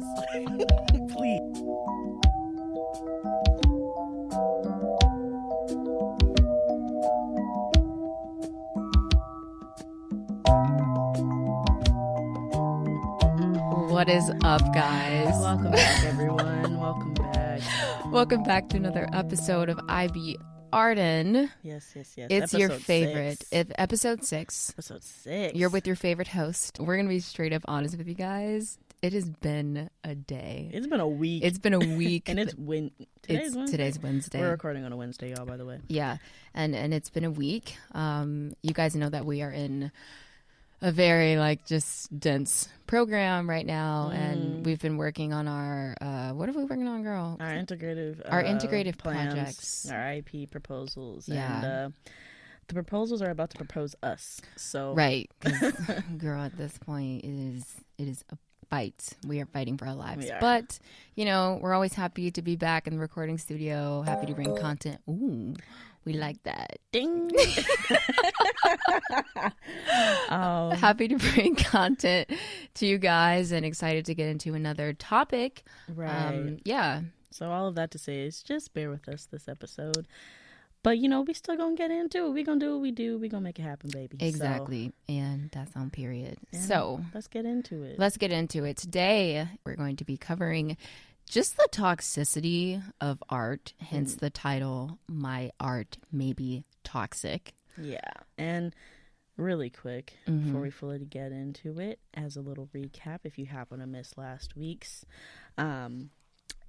Please. What is up, guys? Welcome back, everyone. Welcome back. Welcome back to another episode of i.B.Artin. Yes. It's Episode your favorite. 6. Episode 6. Episode 6. You're with your favorite host. We're going to be straight up honest with you guys. It has been a day. It's been a week. It's been a week. And today's Wednesday. We're recording on a Wednesday, y'all, by the way. Yeah. And it's been a week. You guys know that we are in a very just dense program right now, and we've been working on our what are we working on, girl? Our integrative plans, projects, our IP proposals. Yeah. And the proposals are about to propose us. So right, 'cause, girl, at this point it is a fight. We are fighting for our lives, but we're always happy to be back in the recording studio, happy to bring content. Ooh, we like that. Ding. Happy to bring content to you guys and excited to get into another topic. Right. Yeah. So all of that to say is just bear with us this episode. But, we still going to get into it. We going to do what we do. We going to make it happen, baby. Exactly. And that's on period. Yeah, so let's get into it. Today, we're going to be covering just the toxicity of art, hence the title, My Art May Be Toxic. Yeah. And really quick, before we fully get into it, as a little recap, if you happen to miss last week's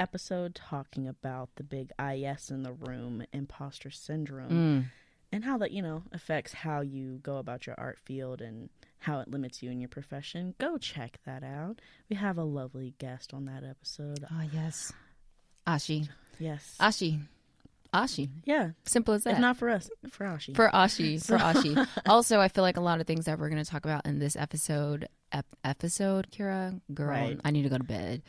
episode talking about the big IS in the room, imposter syndrome, and how that, affects how you go about your art field and how it limits you in your profession, go check that out. We have a lovely guest on that episode. Oh, yes. Ashi. Yes. Ashi. Yeah. Simple as that. If not for us, for Ashi. For Ashi. Also, I feel like a lot of things that we're going to talk about in this episode, Kira? Girl, right. I need to go to bed.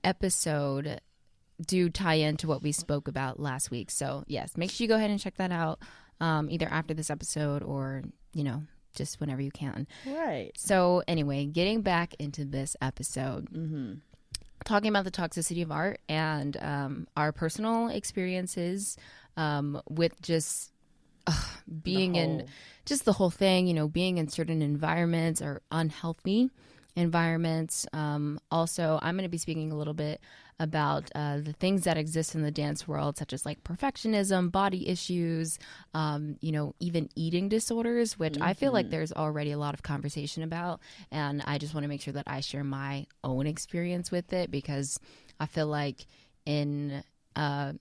Episode do tie into what we spoke about last week. So, yes, make sure you go ahead and check that out either after this episode or, just whenever you can. Right. So, anyway, getting back into this episode. Talking about the toxicity of art and our personal experiences with just being in just the whole thing, being in certain environments or unhealthy environments. Also, I'm going to be speaking a little bit about the things that exist in the dance world, such as perfectionism, body issues, even eating disorders, which I feel like there's already a lot of conversation about. And I just want to make sure that I share my own experience with it, because I feel like in the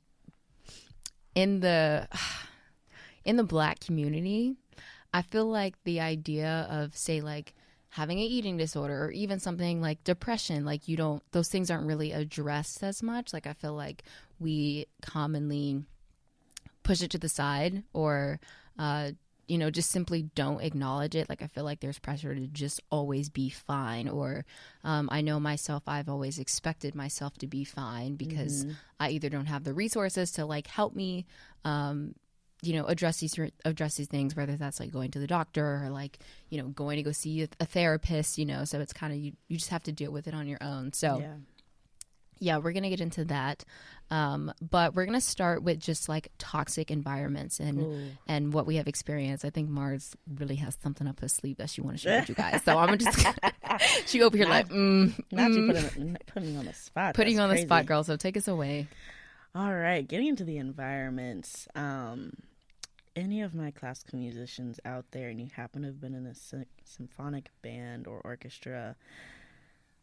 Black community, I feel like the idea of, say, having an eating disorder or even something like depression, those things aren't really addressed as much. I feel like we commonly push it to the side or, just simply don't acknowledge it. I feel like there's pressure to just always be fine. Or I know myself, I've always expected myself to be fine because I either don't have the resources to help me, address these things, whether that's going to the doctor or going to go see a therapist, so it's kind of, you just have to deal with it on your own. So yeah, we're going to get into that. But we're going to start with just toxic environments and what we have experienced. I think Mars really has something up her sleeve that she want to share with you guys. So I'm just, she over here not you putting me on the spot. Putting you on the spot, girl. So take us away. All right, getting into the environments. Any of my classical musicians out there, and you happen to have been in a symphonic band or orchestra,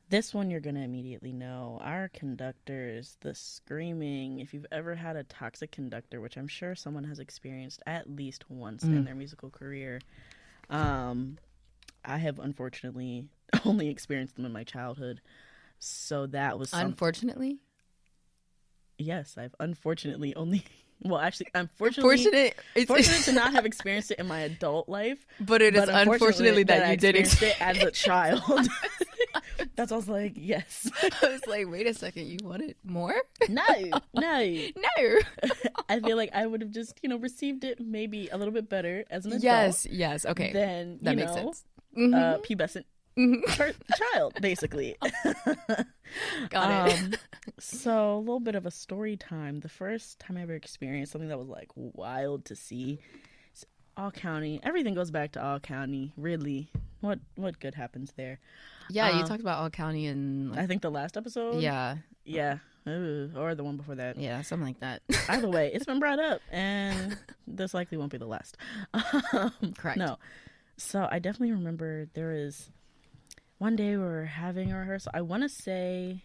this one you're going to immediately know. Our conductors, the screaming, if you've ever had a toxic conductor, which I'm sure someone has experienced at least once in their musical career, I have unfortunately only experienced them in my childhood. So that was Unfortunately? Yes, I've unfortunately only... Well, actually, I'm fortunate to not have experienced it in my adult life. But it is unfortunately that you did experience it as a child. That's what I was like, yes. I was like, wait a second, you wanted more? No. No. I feel like I would have just, received it maybe a little bit better as an adult. Yes, okay. Then, that makes sense. Pubescent child, basically. Got it. So a little bit of a story time. The first time I ever experienced something that was like wild to see. All county. Everything goes back to all county. Really, what good happens there? Yeah, you talked about All County and like, I think the last episode. yeah, Or the one before that. yeah, something like that. Either way, it's been brought up, and this likely won't be the last. Correct. No. So I definitely remember there was one day we were having a rehearsal. I want to say,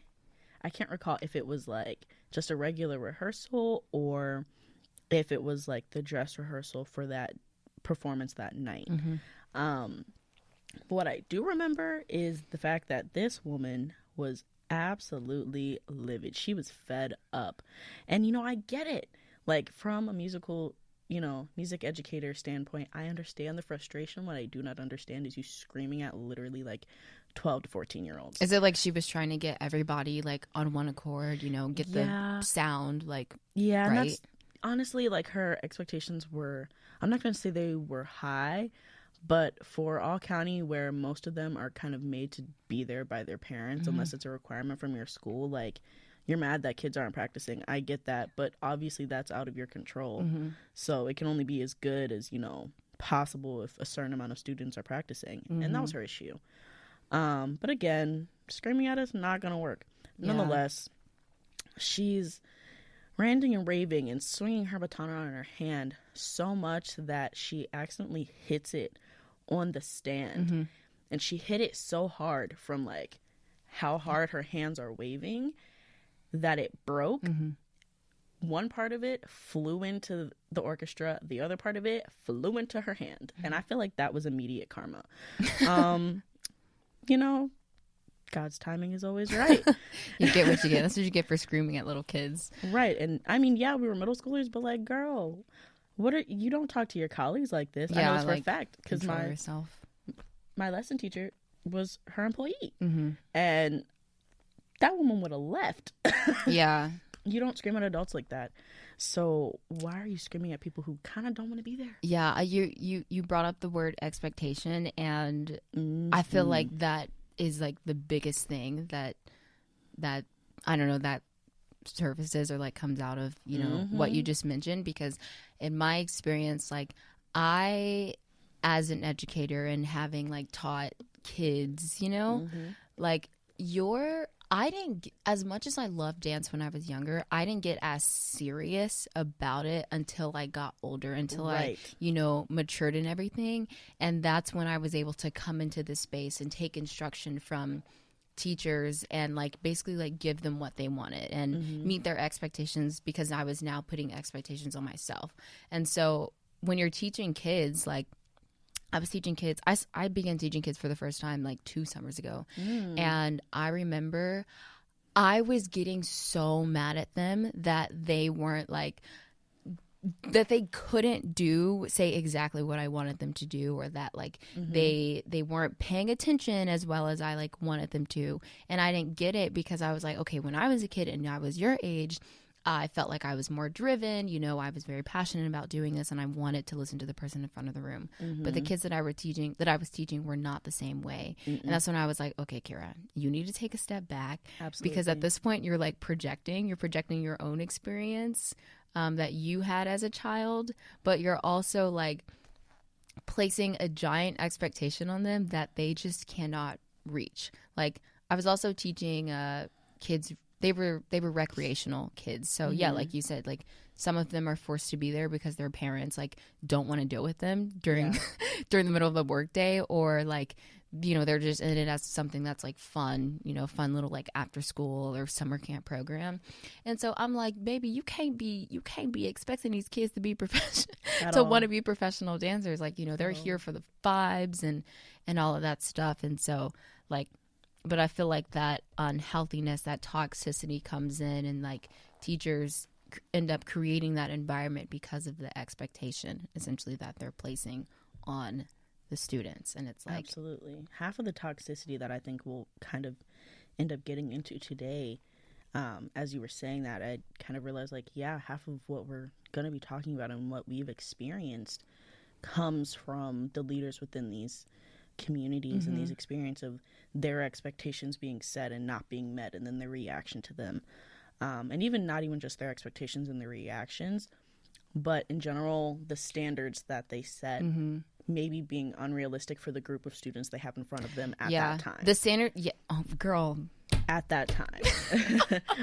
I can't recall if it was like just a regular rehearsal or if it was like the dress rehearsal for that performance that night. But what I do remember is the fact that this woman was absolutely livid. She was fed up. And, I get it. Like, from a music educator standpoint, I understand the frustration. What I do not understand is you screaming at literally, like, 12 to 14-year-olds. Is it like she was trying to get everybody, like, on one accord, get the sound, like, yeah, right? And that's, honestly, like, her expectations were, I'm not going to say they were high, but for all county, where most of them are kind of made to be there by their parents, unless it's a requirement from your school, like, you're mad that kids aren't practicing. I get that, but obviously that's out of your control. So it can only be as good as, possible if a certain amount of students are practicing. And that was her issue. But again, screaming at us, not going to work. Nonetheless, she's ranting and raving and swinging her baton around in her hand so much that she accidentally hits it on the stand. And she hit it so hard from like how hard her hands are waving that it broke. One part of it flew into the orchestra, the other part of it flew into her hand. And I feel like that was immediate karma. God's timing is always right. You get what you get. That's what you get for screaming at little kids. Right. And I mean, yeah, we were middle schoolers, but like, girl, you don't talk to your colleagues like this. Yeah, I know this for a fact because yourself. My lesson teacher was her employee. And that woman would have left. Yeah. You don't scream at adults like that. So why are you screaming at people who kind of don't want to be there? Yeah, you brought up the word expectation, and I feel like that is like the biggest thing that I don't know, that surfaces or like comes out of what you just mentioned. Because in my experience, like, I, as an educator and having like taught kids, like, I didn't, as much as I loved dance when I was younger, I didn't get as serious about it until I got older, until I matured and everything. And that's when I was able to come into this space and take instruction from teachers and like basically like give them what they wanted and meet their expectations, because I was now putting expectations on myself. And so when you're teaching kids, like, I was teaching kids. I began teaching kids for the first time like 2 summers ago. And I remember I was getting so mad at them that they weren't like, that they couldn't say exactly what I wanted them to do, or that like they weren't paying attention as well as I like wanted them to. And I didn't get it, because I was like, okay, when I was a kid and I was your age, I felt like I was more driven, I was very passionate about doing this, and I wanted to listen to the person in front of the room. But the kids that I was teaching were not the same way. And that's when I was like, okay, Kira, you need to take a step back. Absolutely. Because at this point you're like projecting your own experience that you had as a child, but you're also like placing a giant expectation on them that they just cannot reach. Like, I was also teaching kids. They were recreational kids. So yeah, like you said, like, some of them are forced to be there because their parents like don't want to deal with them during during the middle of the workday, or like, they're just in it as something that's like fun, fun little like after school or summer camp program. And so I'm like, baby, you can't be expecting these kids to be want to be professional dancers. Like, they're here for the vibes and all of that stuff. And so like, but I feel like that unhealthiness, that toxicity comes in, and like teachers end up creating that environment because of the expectation essentially that they're placing on the students. And it's like, absolutely, half of the toxicity that I think we'll kind of end up getting into today, as you were saying that, I kind of realized like, yeah, half of what we're going to be talking about and what we've experienced comes from the leaders within these communities and these experiences of their expectations being set and not being met, and then the reaction to them. And even not even just their expectations and the reactions, but in general, the standards that they set maybe being unrealistic for the group of students they have in front of them at that time. The standard, girl. At that time.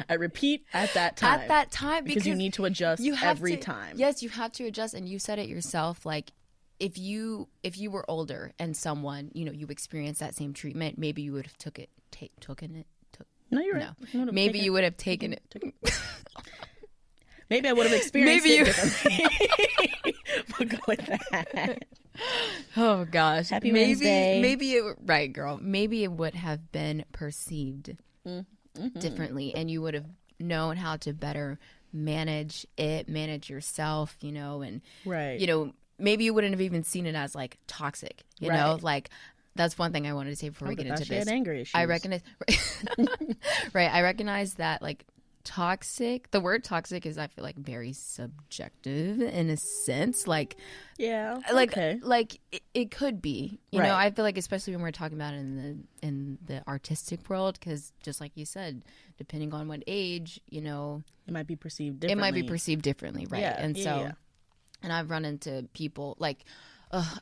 I repeat, at that time. At that time. Because you need to adjust every time. Yes, you have to adjust. And you said it yourself, like, if you were older and someone, you experienced that same treatment, maybe you would have taken it. No, you're right. No. Maybe you would have taken it. Maybe I would have experienced it differently. We'll go with that. Oh gosh. Happy Wednesday. Right, girl. Maybe it would have been perceived differently, and you would have known how to better manage yourself, and right. Maybe you wouldn't have even seen it as like toxic, you know, like. That's one thing I wanted to say before we get into this. Had anger issues. I recognize, right? I recognize that like toxic. The word toxic is, I feel like, very subjective in a sense. Like, yeah, like it could be. You know, I feel like, especially when we're talking about it in the artistic world, because just like you said, depending on what age, it might be perceived differently. Right? Yeah, and and I've run into people like.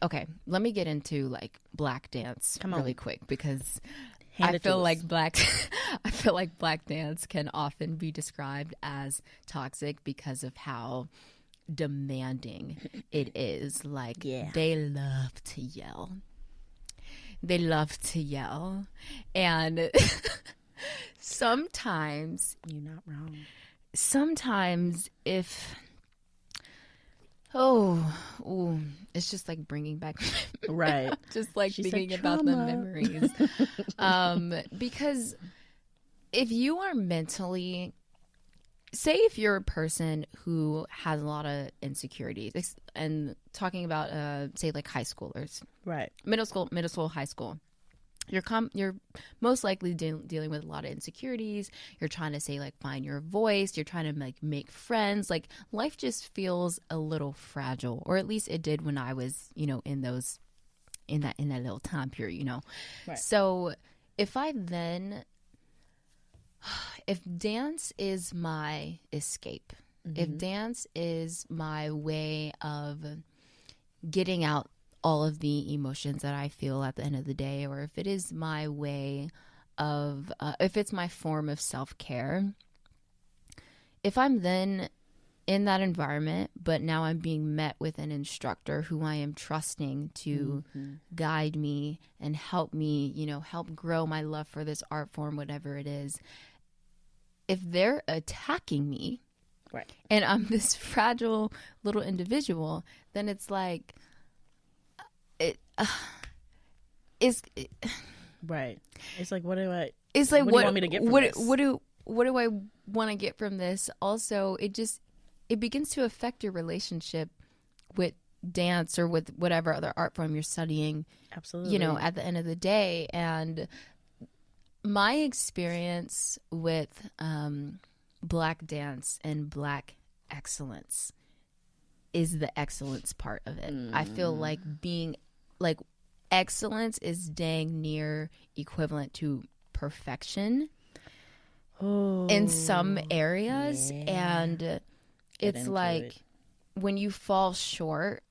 Okay, let me get into like black dance really quick, because I feel like black dance can often be described as toxic because of how demanding it is. Like, they love to yell. And sometimes you're not wrong. Sometimes if it's just like bringing back right. Just like thinking about the memories. Because if you are mentally, say if you're a person who has a lot of insecurities, and talking about say like high schoolers, right, middle school, high school. You're most likely dealing with a lot of insecurities. You're trying to say like find your voice. You're trying to like make friends. Like, life just feels a little fragile, or at least it did when I was, in that little time period, Right. So if dance is my escape, if dance is my way of getting out all of the emotions that I feel at the end of the day, or if it is my way of, if it's my form of self-care, if I'm then in that environment, but now I'm being met with an instructor who I am trusting to guide me and help me, help grow my love for this art form, whatever it is, if they're attacking me, right, and I'm this fragile little individual, then it's like, right. It's like, what do I? It's like, what do you want me to get from this? What do I want to get from this? Also, it begins to affect your relationship with dance or with whatever other art form you're studying. Absolutely. At the end of the day, and my experience with black dance and black excellence is the excellence part of it. I feel like excellence is dang near equivalent to perfection in some areas. And it's like when you fall short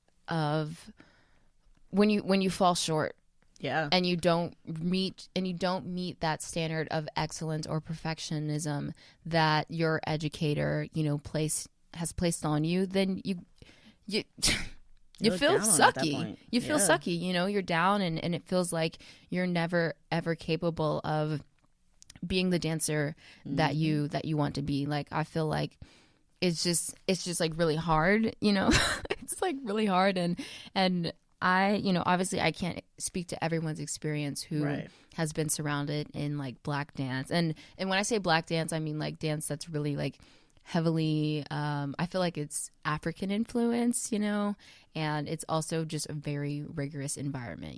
when you fall short and you don't meet that standard of excellence or perfectionism that your educator has placed on you, then you feel sucky. You feel sucky, you're down, and it feels like you're never ever capable of being the dancer that you want to be. Like, I feel like it's just like really hard, it's like really hard. And I, obviously I can't speak to everyone's experience who has been surrounded in like black dance. And when I say black dance, I mean like dance that's really like heavily, I feel like it's African influence, and it's also just a very rigorous environment,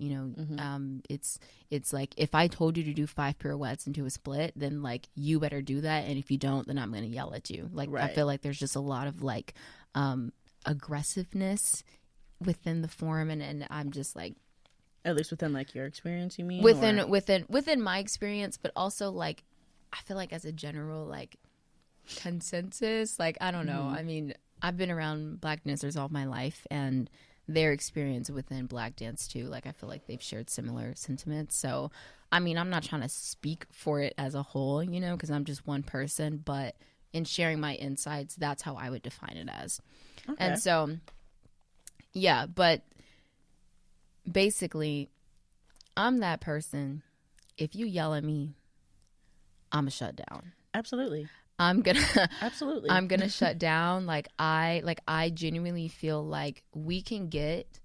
it's like, if I told you to do 5 pirouettes into a split, then like you better do that, and if you don't, then I'm gonna yell at you. Like, I feel like there's just a lot of like aggressiveness within the form, and I'm just like, At least within like your experience, you mean? Within my experience, but also like I feel like as a general like consensus, like I don't know. I mean, I've been around Black dancers all my life, and their experience within Black dance too. Like I feel like they've shared similar sentiments. So, I mean, I'm not trying to speak for it as a whole, you know, because I'm just one person. But in sharing my insights, that's how I would define it as. Okay. And so, yeah, but basically, I'm that person. If you yell at me, I'm a shut down. Absolutely. I'm gonna absolutely. I'm gonna shut down. I genuinely feel like we can get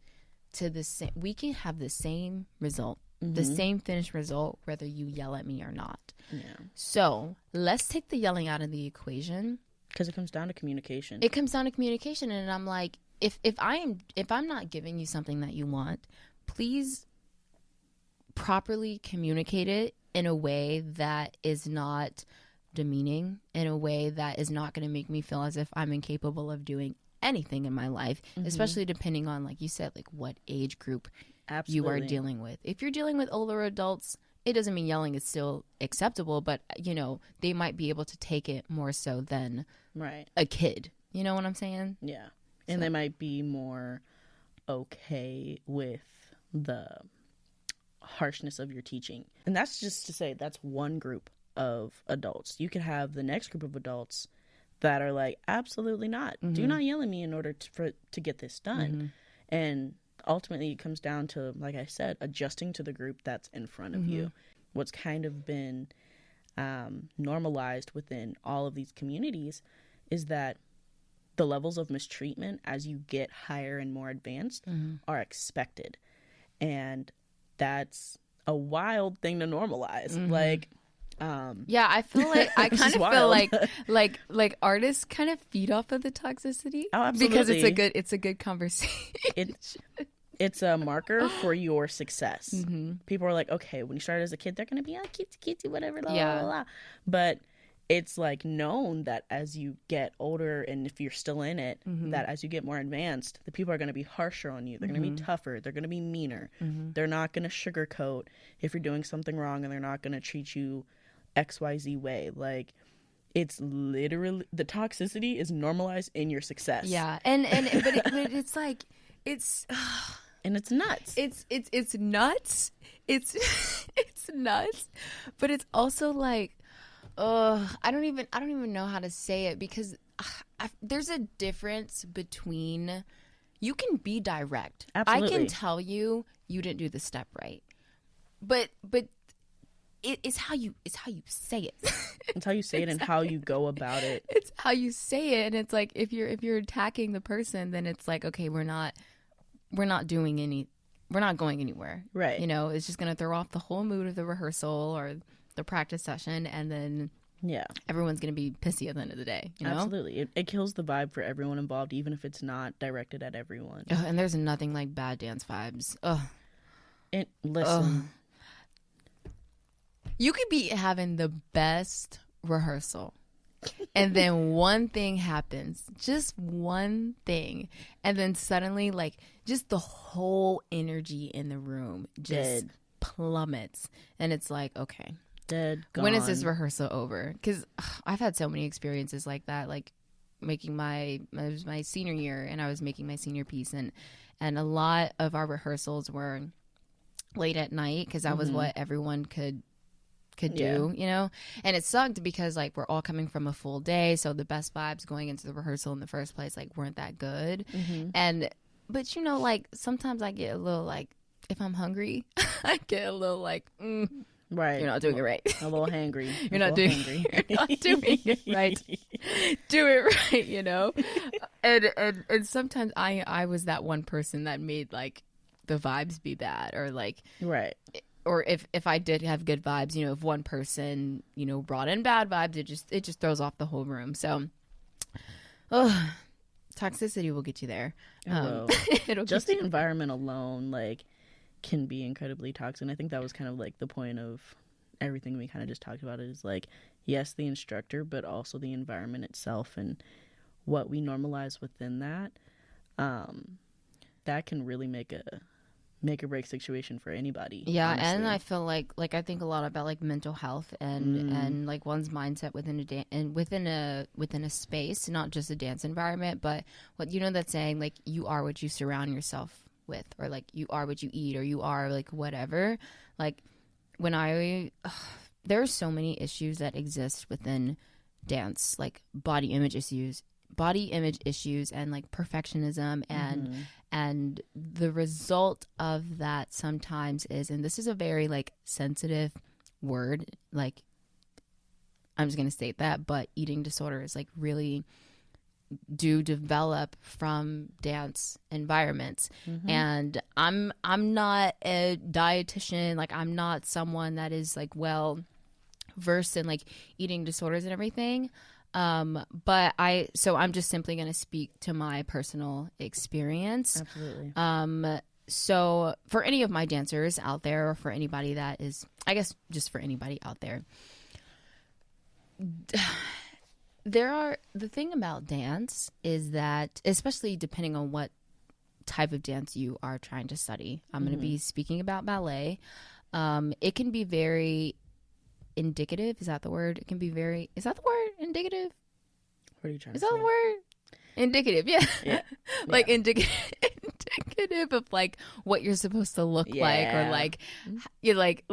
to the same. We can have the same result, the same finished result, whether you yell at me or not. Yeah. So let's take the yelling out of the equation because it comes down to communication. It comes down to communication, and I'm like, if I'm not giving you something that you want, please properly communicate it in a way that is not demeaning, in a way that is not going to make me feel as if I'm incapable of doing anything in my life, especially depending on, like you said, like what age group you are dealing with. If you're dealing with older adults, it doesn't mean yelling is still acceptable, but you know, they might be able to take it more so than a kid. You know what I'm saying? Yeah. And they might be more okay with the harshness of your teaching. And that's just to say that's one group of adults. You could have the next group of adults that are like, absolutely not. Do not yell at me in order to get this done. And ultimately it comes down to, like I said, adjusting to the group that's in front of you. What's kind of been normalized within all of these communities is that the levels of mistreatment as you get higher and more advanced are expected. And that's a wild thing to normalize. Like, yeah, I feel like I kind of feel like artists kind of feed off of the toxicity. Oh, absolutely. Because it's a good conversation. It's a marker for your success. People are like, okay, when you started as a kid, they're gonna be cutesy, whatever, blah, blah, blah. But it's like known that as you get older, and if you're still in it, that as you get more advanced, the people are going to be harsher on you. They're going to be tougher. They're going to be meaner. They're not going to sugarcoat if you're doing something wrong, and they're not going to treat you XYZ way. Like, it's literally, the toxicity is normalized in your success. Yeah. But it's like, it's... and it's nuts. It's nuts. It's nuts. But it's also like, I don't even know how to say it, because there's a difference between, you can be direct. Absolutely. I can tell you didn't do the step right, but it's how you say it. It's how you say it and how you go about it. It's how you say it, and it's like if you're attacking the person, then it's like, okay, we're not going anywhere. Right. You know, it's just gonna throw off the whole mood of the rehearsal or the practice session, and then everyone's gonna be pissy at the end of the day, you know? Absolutely. It kills the vibe for everyone involved, even if it's not directed at everyone. And there's nothing like bad dance vibes. Listen, you could be having the best rehearsal, and then one thing happens, just one thing, and then suddenly, like, just the whole energy in the room just plummets, and it's like, okay, dead, gone. When is this rehearsal over? Because I've had so many experiences like that, like making it was my senior year, and I was making my senior piece, and a lot of our rehearsals were late at night, because that was what everyone could do, you know? And it sucked because, like, we're all coming from a full day, so the best vibes going into the rehearsal in the first place, like, weren't that good. But, you know, like, sometimes I get a little, like, if I'm hungry, I get a little, like, right, you're not doing it right. A little hangry. You're not doing it right. Do it right, you know? And sometimes I was that one person that made, like, the vibes be bad, or, like... Right. Or if I did have good vibes, you know, if one person, you know, brought in bad vibes, it just throws off the whole room. So, toxicity will get you there. It'll just the environment alone, like, can be incredibly toxic. And I think that was kind of like the point of everything we kind of just talked about, is like, yes, the instructor, but also the environment itself and what we normalize within that. That can really make make or break situation for anybody. Yeah, honestly. and I feel like I think a lot about like mental health and like one's mindset within within a space, not just a dance environment, but what that saying, like you are what you surround yourself with, or like you are what you eat, or you are like whatever. Like when there are so many issues that exist within dance, like body image issues, and like perfectionism, and the result of that sometimes is, and this is a very like sensitive word, like I'm just gonna state that, but eating disorders like really do develop from dance environments. And I'm not a dietitian, like I'm not someone that is like well versed in like eating disorders and everything, but I'm just simply going to speak to my personal experience. Absolutely. So for any of my dancers out there, or for anybody that is, I guess just for anybody out there, the thing about dance is that, especially depending on what type of dance you are trying to study, I'm going to be speaking about ballet. It can be very indicative. Is that the word? It can be very, is that the word? Indicative? What are you trying Is to that say? the word? Indicative, yeah. Like indicative of like what you're supposed to look like, or like you like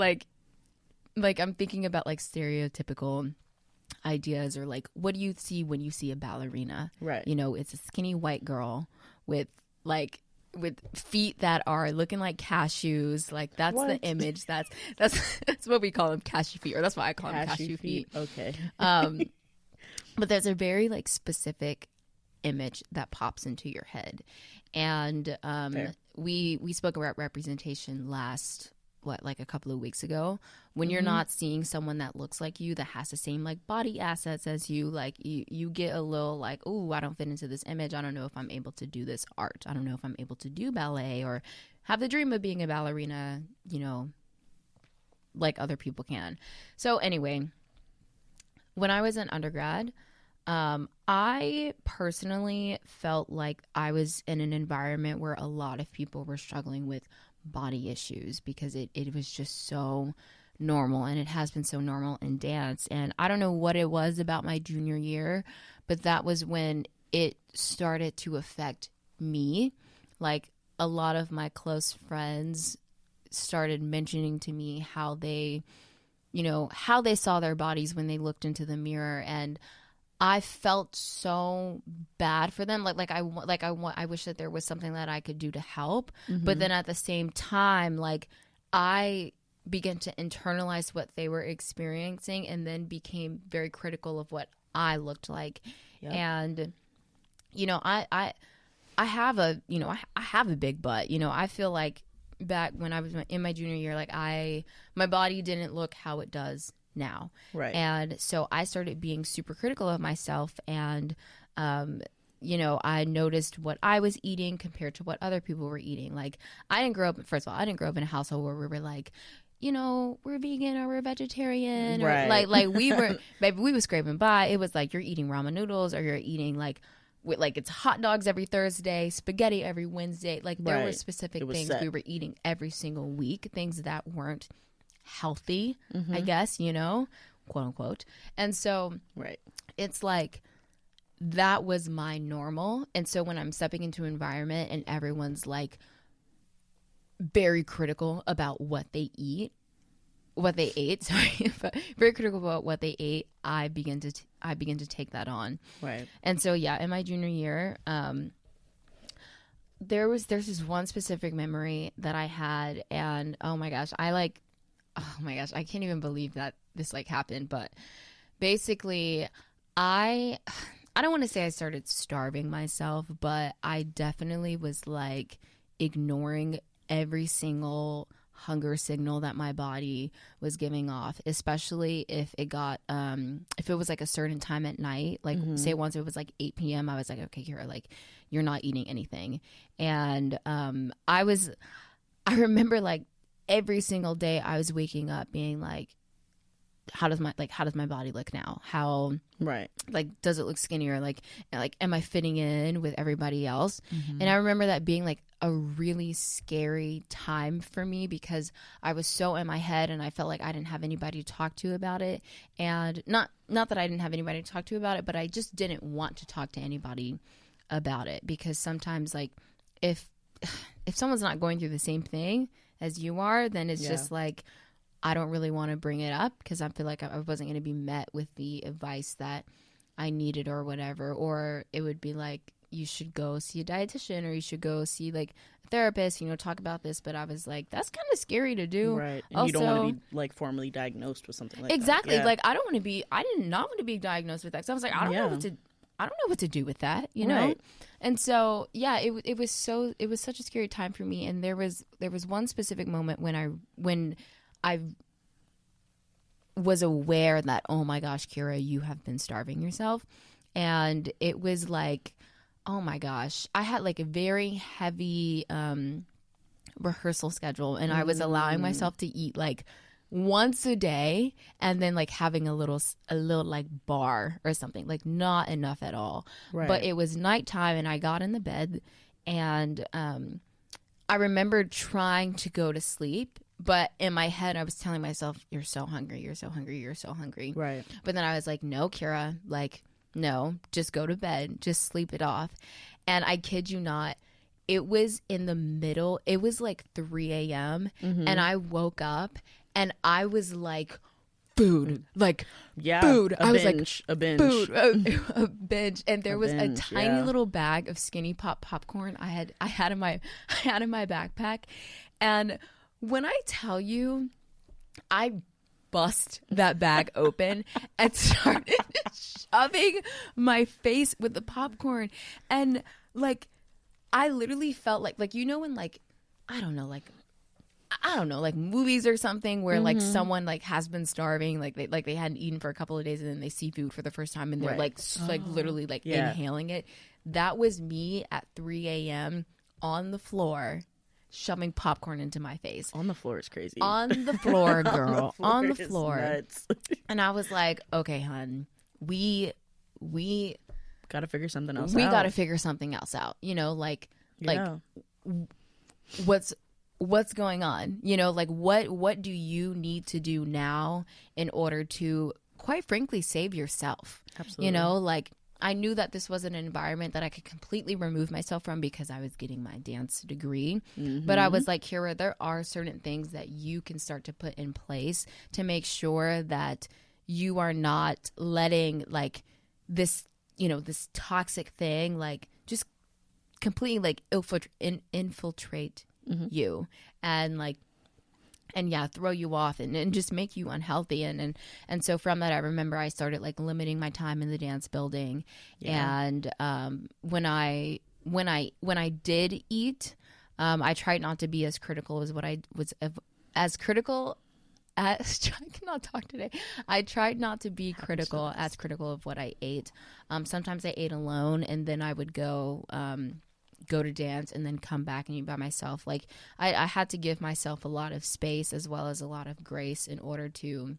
I'm thinking about like stereotypical ideas, or like what do you see when you see a ballerina? Right. It's a skinny white girl with feet that are looking like cashews. Like that's the image. That's what we call them, cashew feet, or that's why I call them cashew feet. Okay. But there's a very like specific image that pops into your head, and we spoke about representation last like a couple of weeks ago. When you're not seeing someone that looks like you, that has the same like body assets as you, like you get a little like, oh, I don't fit into this image. I don't know if I'm able to do this art. I don't know if I'm able to do ballet or have the dream of being a ballerina, like other people can. So anyway, when I was in undergrad, I personally felt like I was in an environment where a lot of people were struggling with body issues, because it was just so normal, and it has been so normal in dance. And I don't know what it was about my junior year, but that was when it started to affect me. Like a lot of my close friends started mentioning to me how they saw their bodies when they looked into the mirror, and I felt so bad for them. I wish that there was something that I could do to help. But then at the same time, like I began to internalize what they were experiencing, and then became very critical of what I looked like. Yep. And I have a big butt. I feel like back when I was in my junior year, like my body didn't look how it does now. Right. And so I started being super critical of myself, and I noticed what I was eating compared to what other people were eating. Like I didn't grow up in a household where we were like, we're vegan or we're vegetarian, right. or like we were baby, we was scraping by. It was like you're eating ramen noodles, or you're eating like it's hot dogs every Thursday, spaghetti every Wednesday. Like there were specific things we were eating every single week, things that weren't healthy, I guess, quote unquote. And so it's like that was my normal. And so when I'm stepping into an environment and everyone's like very critical about what they ate, but very critical about what they ate, I begin to take that on. Right. And so in my junior year, there's this one specific memory that I had, and oh my gosh, I can't even believe that this like happened. But basically, I don't want to say I started starving myself, but I definitely was like ignoring every single hunger signal that my body was giving off, especially if it got if it was like a certain time at night, like say once it was like 8 p.m. I was like, okay, Kira, like you're not eating anything. And I remember like every single day I was waking up being like, how does my body look now? How like does it look skinnier? Like am I fitting in with everybody else? And I remember that being like a really scary time for me because I was so in my head and I felt like I didn't have anybody to talk to about it. And not that I didn't have anybody to talk to about it, but I just didn't want to talk to anybody about it, because sometimes, like, if someone's not going through the same thing as you are, then it's just like, I don't really want to bring it up because I feel like I wasn't going to be met with the advice that I needed or whatever. Or it would be like, you should go see a dietitian, or you should go see like a therapist, talk about this. But I was like, that's kind of scary to do. Right. And also, you don't want to be like formally diagnosed with something like exactly. that. Yeah. Like, I did not want to be diagnosed with that. So I was like, I don't know what to do with that, know? Right. And so, yeah, it was such a scary time for me. And there was one specific moment when I was aware that, oh my gosh, Kira, you have been starving yourself. And it was like, oh my gosh, I had like a very heavy rehearsal schedule, and I was allowing myself to eat like once a day, and then like having a little like bar or something, like not enough at all. Right. But it was nighttime and I got in the bed, and I remembered trying to go to sleep, but in my head I was telling myself, you're so hungry, you're so hungry, you're so hungry. Right. But then I was like, no, Kira, like, no, just go to bed, just sleep it off. And I kid you not, it was in the middle, it was like 3 a.m. And I woke up and I was like, food, like, food. I was like, a binge. Food, a binge. And there was a tiny little bag of Skinny Pop popcorn I had in my backpack. And when I tell you, I bust that bag open and started shoving my face with the popcorn. And like, I literally felt like when like, I don't know, like movies or something where like someone like has been starving, like they hadn't eaten for a couple of days, and then they see food for the first time and they're like literally like inhaling it. That was me at 3 a.m. on the floor, shoving popcorn into my face. On the floor is crazy. On the floor, girl. On the floor. Nuts. And I was like, okay, hun, we got to figure something else out. We got to figure something else out. Like what's going on? Like what do you need to do now in order to, quite frankly, save yourself? Absolutely. Like, I knew that this was an environment that I could completely remove myself from because I was getting my dance degree. But I was like, Kira, there are certain things that you can start to put in place to make sure that you are not letting like this, this toxic thing, like just completely like infiltrate you and throw you off and just make you unhealthy. And so from that, I remember I started like limiting my time in the dance building. And when I did eat, I tried not to be as critical as what I was, as critical as I cannot talk today. I tried not to be critical of what I ate. Sometimes I ate alone, and then I would go to dance and then come back and eat by myself. Like I had to give myself a lot of space as well as a lot of grace in order to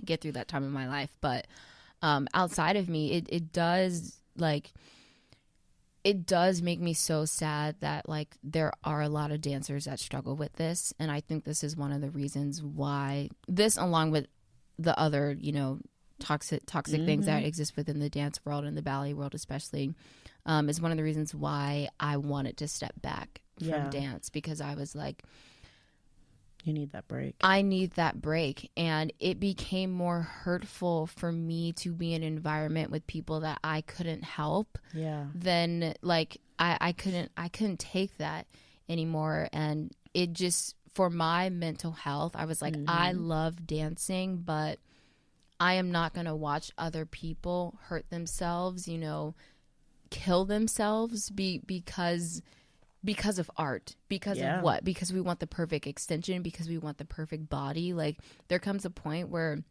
get through that time in my life. But outside of me, it does make me so sad that like there are a lot of dancers that struggle with this. And I think this is one of the reasons why this, along with the other, toxic things that exist within the dance world and the ballet world especially, is one of the reasons why I wanted to step back from dance, because I was like, you need that break. I need that break. And it became more hurtful for me to be in an environment with people that I couldn't help. Then like I couldn't take that anymore. And it just, for my mental health, I was like, I love dancing, but I am not going to watch other people hurt themselves, kill themselves because of art, because of what? Because we want the perfect extension, because we want the perfect body. Like, there comes a point where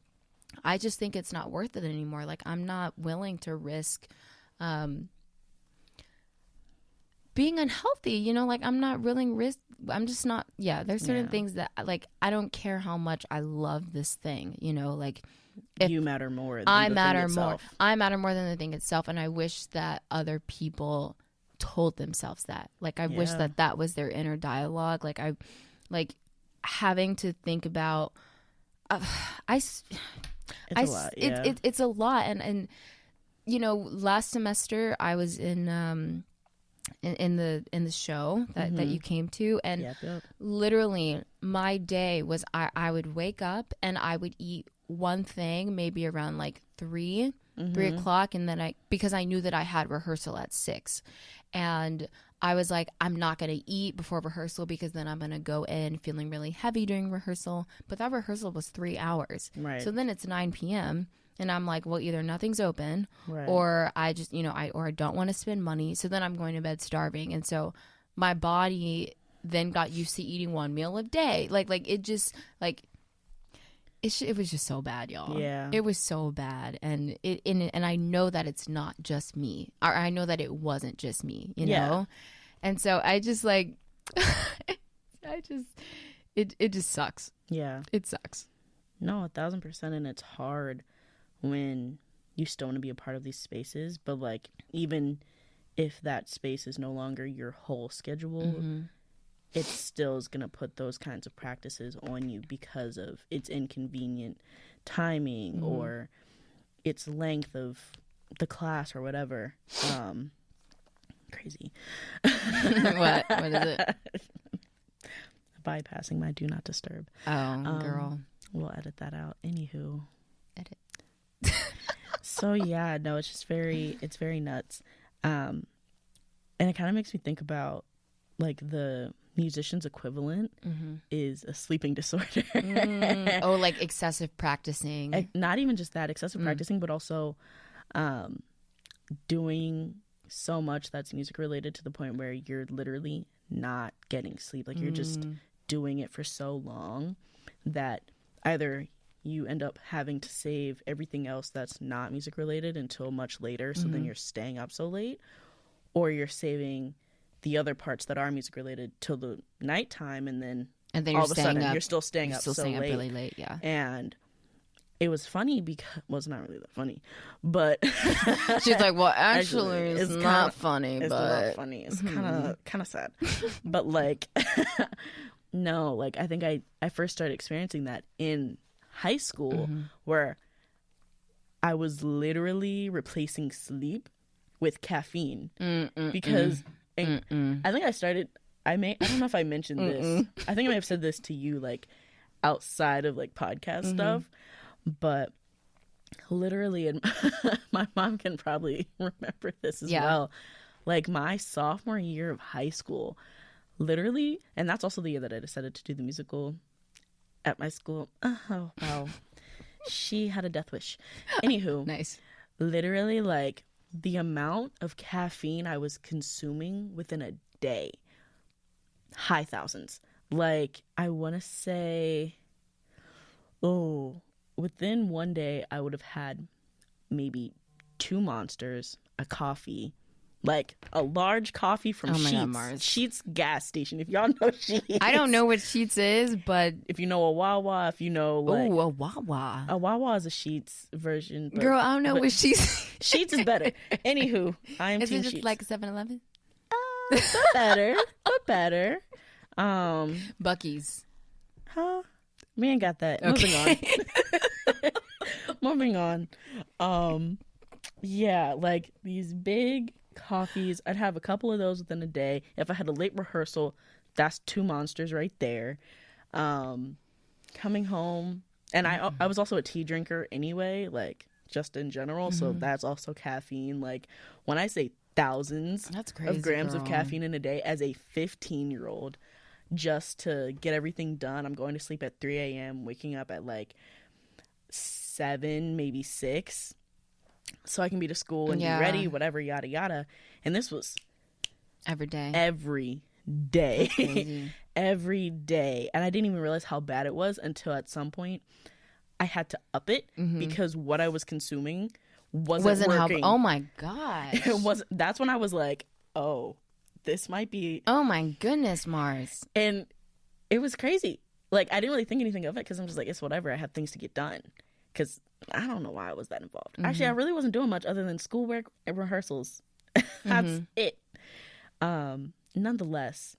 I just think it's not worth it anymore. Like, I'm not willing to risk being unhealthy, like I'm not willing risk. I'm just not. There's certain things that like, I don't care how much I love this thing, like, if you matter more than I the matter thing more. itself. I matter more than the thing itself. And I wish that other people told themselves that. Like, I wish Yeah. that was their inner dialogue. Like, having to think about, It's a lot. Yeah. it's a lot. And, you know, last semester I was in the show that you came to, and Yep. literally my day was I would wake up and I would eat one thing maybe around like 3 o'clock, and then because I knew that I had rehearsal at 6, and I was like, I'm not going to eat before rehearsal because then I'm going to go in feeling really heavy during rehearsal. But that rehearsal was 3 hours. Right. So then it's 9 p.m. and I'm like, well, either nothing's open, Right. or I just, you know, I don't want to spend money. So then I'm going to bed starving. And so my body then got used to eating one meal a day. Like it just, like, it was just so bad, y'all. Yeah. It was so bad. And and I know that it's not just me. Or I know that it wasn't just me, you know? And so I just, like, it just sucks. Yeah. It sucks. No, 1,000%. And it's hard when you still want to be a part of these spaces, but like, even if that space is no longer your whole schedule, it still is going to put those kinds of practices on you because of its inconvenient timing or its length of the class or whatever. Crazy. What is it? Bypassing my do not disturb. Oh, girl. We'll edit that out. Anywho. Edit. So yeah, no, it's very nuts. And it kind of makes me think about, like, the musician's equivalent is a sleeping disorder. Oh, like excessive practicing. Not even just that, excessive practicing, but also doing so much that's music related to the point where you're literally not getting sleep. Like, you're just doing it for so long that either you end up having to save everything else that's not music related until much later, so then you're staying up so late, or you're saving the other parts that are music related till the nighttime, and then you're all of a staying sudden up. you're still staying You're up still so staying late. up really late, yeah. And it was funny because, well, it's not really that funny, but She's like, well, actually, it's not funny, it's but not funny. It's kind of sad. But like, no, like, I think I first started experiencing that in high school, where I was literally replacing sleep with caffeine because I think I don't know if I mentioned this. I think I may have said this to you, like, outside of, like, podcast stuff, but literally, and my mom can probably remember this as well. Like, my sophomore year of high school, literally, and that's also the year that I decided to do the musical at my school. Oh, wow. She had a death wish. Anywho. Nice. Literally, like, the amount of caffeine I was consuming within a day, high thousands. Like, I want to say, within one day, I would have had maybe 2 Monsters, a coffee, like a large coffee from Oh my Sheetz. God, Mars. Sheetz gas station. If y'all know Sheetz. I don't know what Sheetz is, but If you know a Wawa, if you know, like, a Wawa. a Wawa is a Sheetz version. But, Girl, I don't know what Sheetz. Sheetz is better. Anywho, I am Is Team it just Sheetz. like 7-Eleven? But better. Buc-ee's. Huh? We ain't got that. Okay. Moving on. Yeah, like, these big coffees, I'd have a couple of those within a day. If I had a late rehearsal, that's 2 Monsters right there. Coming home, and I was also a tea drinker anyway, like, just in general, so that's also caffeine. Like, when I say thousands That's crazy, of grams girl. of caffeine in a day as a 15-year-old, just to get everything done. I'm going to sleep at 3 a.m., waking up at like 7, maybe 6, so I can be to school and be ready, whatever, yada yada. And this was Every day. every day. Crazy. Every day. And I didn't even realize how bad it was until at some point I had to up it because what I was consuming wasn't working. Oh my gosh. That's when I was like, oh, this might be. Oh my goodness, Mars. And it was crazy. Like, I didn't really think anything of it because I'm just like, it's whatever. I have things to get done. Because I don't know why I was that involved. Actually, I really wasn't doing much other than schoolwork and rehearsals. That's it. Nonetheless,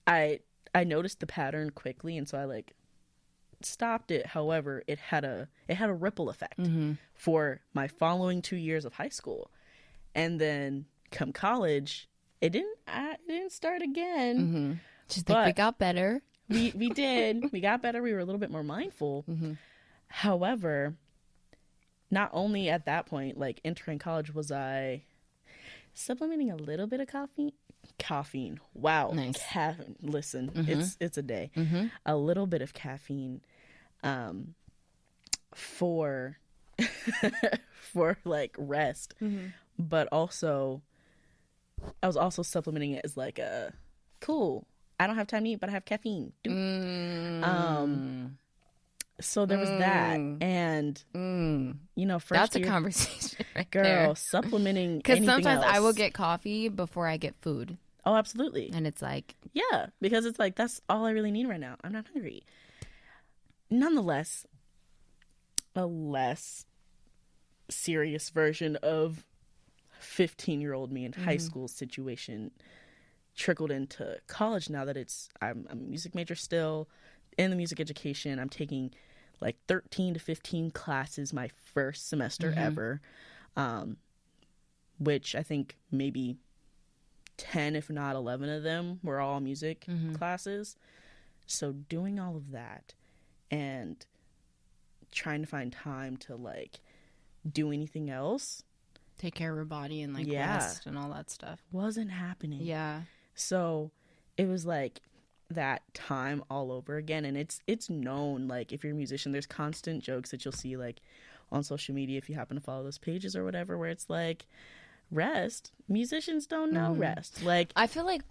I noticed the pattern quickly, and so I like stopped it. However, it had a ripple effect for my following 2 years of high school, and then come college, it didn't start again. Just like we got better. We did. We got better. We were a little bit more mindful. However, not only at that point, like entering college, was I supplementing a little bit of caffeine. Wow. Nice. Listen, it's a day. A little bit of caffeine for for like rest. But also I was also supplementing it as like a cool, I don't have time to eat, but I have caffeine. So there was that, and you know, first that's year, a conversation, right girl, there. supplementing. Because anything sometimes else. I will get coffee before I get food, Oh, absolutely. and it's like, Yeah, because it's like that's all I really need right now. I'm not hungry. Nonetheless, a less serious version of 15-year-old me in high school situation trickled into college. Now that I'm a music major still in the music education, I'm taking like 13 to 15 classes my first semester ever, which I think maybe 10, if not 11 of them were all music classes. So doing all of that and trying to find time to like do anything else, take care of her body and like rest and all that stuff. wasn't happening. Yeah. So it was like that time all over again. And it's known, like if you're a musician, there's constant jokes that you'll see like on social media if you happen to follow those pages or whatever, where it's like, rest, musicians don't know rest. Like I feel like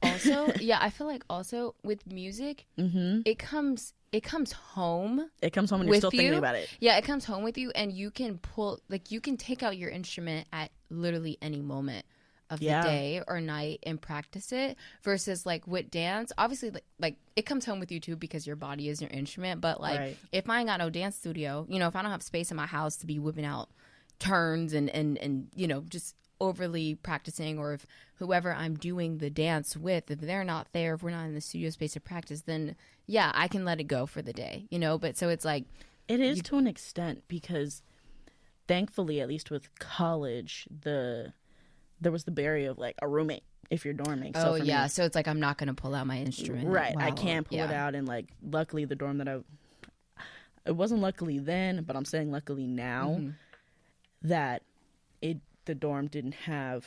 also with music, it comes home. It comes home and you're with still thinking you. about it. Yeah, it comes home with you, and you can you can take out your instrument at literally any moment of the day or night and practice it, versus like with dance, obviously like it comes home with you too because your body is your instrument, but like if I ain't got no dance studio, you know, if I don't have space in my house to be whipping out turns and you know, just overly practicing, or if whoever I'm doing the dance with, if they're not there, if we're not in the studio space to practice, then yeah, I can let it go for the day, you know. But so it's like, it is to an extent, because thankfully, at least with college, there was the barrier of like a roommate if you're dorming. So so it's like I'm not going to pull out my instrument, right? I can't pull it out. And like, luckily the dorm that it wasn't luckily then, but I'm saying luckily now that the dorm didn't have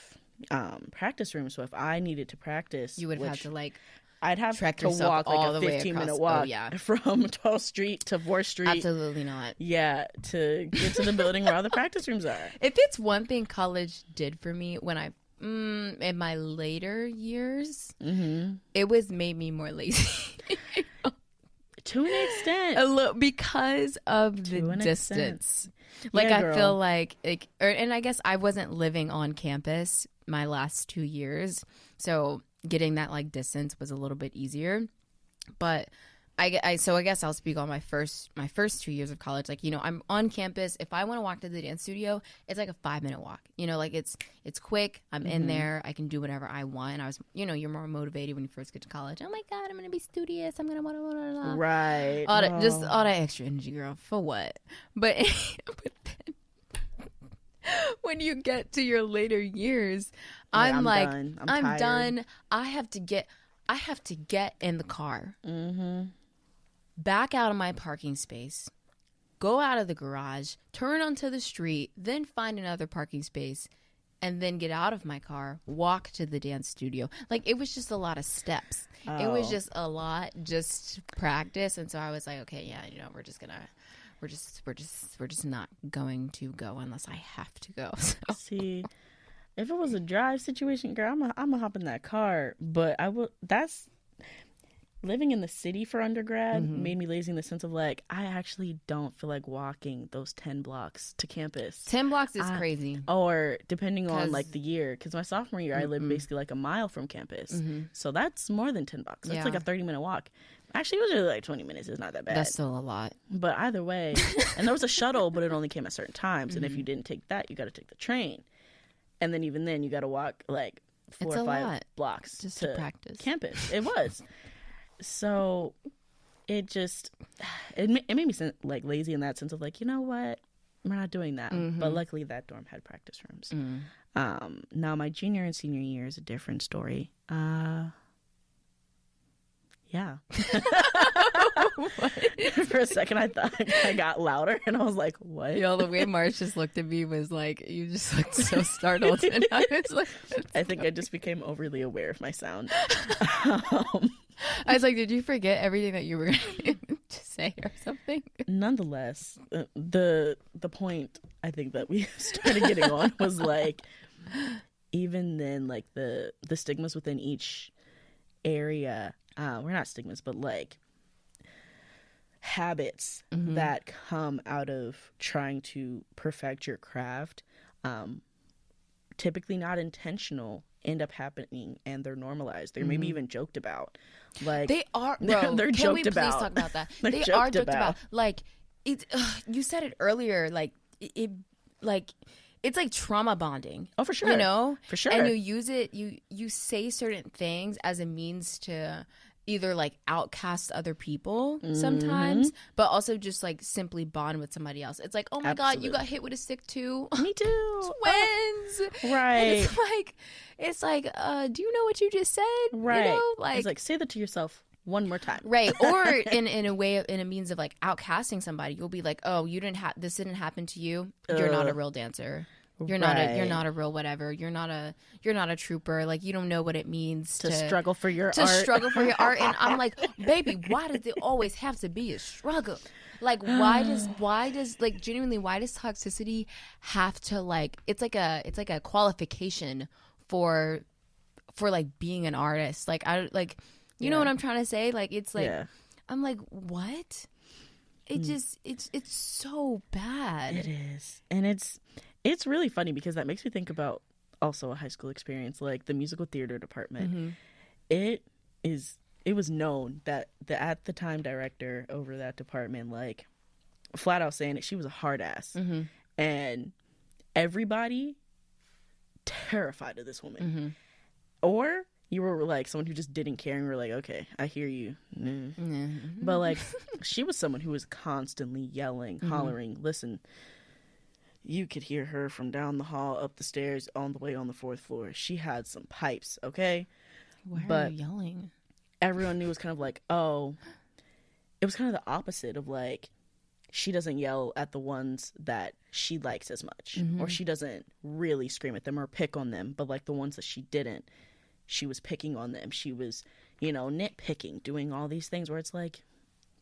practice rooms. So if I needed to practice, you would have to like, I'd have trek to walk all like the a way 15-minute across. walk from 12th Street to 4th Street. Absolutely not. Yeah, to get to the building where all the practice rooms are. If it's one thing college did for me when I in my later years, it was made me more lazy. To an extent. A little, because of the distance. Like, I feel like, and I guess I wasn't living on campus my last 2 years, so getting that like distance was a little bit easier. But so I guess I'll speak on my first 2 years of college. Like, you know, I'm on campus. If I want to walk to the dance studio, it's like a 5-minute walk. You know, like it's quick. I'm in there. I can do whatever I want. And I was, you know, you're more motivated when you first get to college. Oh my God, I'm gonna be studious. I'm gonna blah, blah, blah, blah. Right. Just all that extra energy, girl. For what? But then when you get to your later years, I'm like, done. I'm done. I have to get in the car, back out of my parking space, go out of the garage, turn onto the street, then find another parking space, and then get out of my car, walk to the dance studio. Like, it was just a lot of steps. It was just a lot, just practice. And so I was like, okay, yeah, you know, we're just not going to go unless I have to go. So. See, if it was a drive situation, girl, I'm gonna hop in that car. But that's living in the city for undergrad made me lazy in the sense of like, I actually don't feel like walking those 10 blocks to campus. 10 blocks is crazy. Or depending on like the year, because my sophomore year, I lived basically like a mile from campus. So that's more than 10 blocks. That's like a 30-minute walk. Actually, it was really like 20 minutes. It's not that bad. That's still a lot. But either way, and there was a shuttle, but it only came at certain times. And if you didn't take that, you got to take the train. And then even then, you got to walk like 4 It's or a 5 lot blocks just to practice. campus. It was. So it just, it made me like lazy in that sense of like, you know what? We're not doing that. But luckily that dorm had practice rooms. Now my junior and senior year is a different story. Yeah. For a second I thought I got louder and I was like, what? Yo, the way Marsh just looked at me was like, you just looked so startled. And I was like, I think I just became overly aware of my sound. I was like, did you forget everything that you were going to say or something? Nonetheless, the point I think that we started getting on was like, even then, like the stigmas within each area, we're not stigmas, but like habits that come out of trying to perfect your craft, typically not intentional, end up happening, and they're normalized. They're maybe even joked about. Like they are, bro. they're Can joked we please about. talk about that? They're They joked are joked about. about. Like it. You said it earlier. Like it. Like it's like trauma bonding. Oh, for sure. You know, for sure. And you use it. You say certain things as a means to either like outcast other people sometimes, but also just like simply bond with somebody else. It's like, oh my God, you got hit with a stick too. Me too. Twins. Right. And it's like, do you know what you just said? Right. You know, It's like, say that to yourself one more time. right. Or in a way, in a means of like outcasting somebody, you'll be like, oh, this didn't happen to you. You're not a real dancer. You're not a real whatever. You're not a trooper. Like, you don't know what it means to struggle for your to art. struggle for your art. And I'm like, baby, why does it always have to be a struggle? Like, why does like genuinely, why does toxicity have to like, it's like a qualification for like being an artist. Like, you know what I'm trying to say? Like, it's like, I'm like, what? It just, it's so bad. It is. And it's really funny because that makes me think about also a high school experience, like the musical theater department. It was known that the at the time director over that department, like, flat out saying it, she was a hard ass. And everybody terrified of this woman. Or you were like someone who just didn't care and were like, okay, I hear you. But like, she was someone who was constantly yelling, hollering. Listen, you could hear her from down the hall, up the stairs, on the way on the 4th floor. She had some pipes, okay? Why but are you yelling? Everyone knew it was kind of like, oh, it was kind of the opposite of like, she doesn't yell at the ones that she likes as much, or she doesn't really scream at them or pick on them, but like the ones that she didn't, she was picking on them. She was, nitpicking, doing all these things where it's like,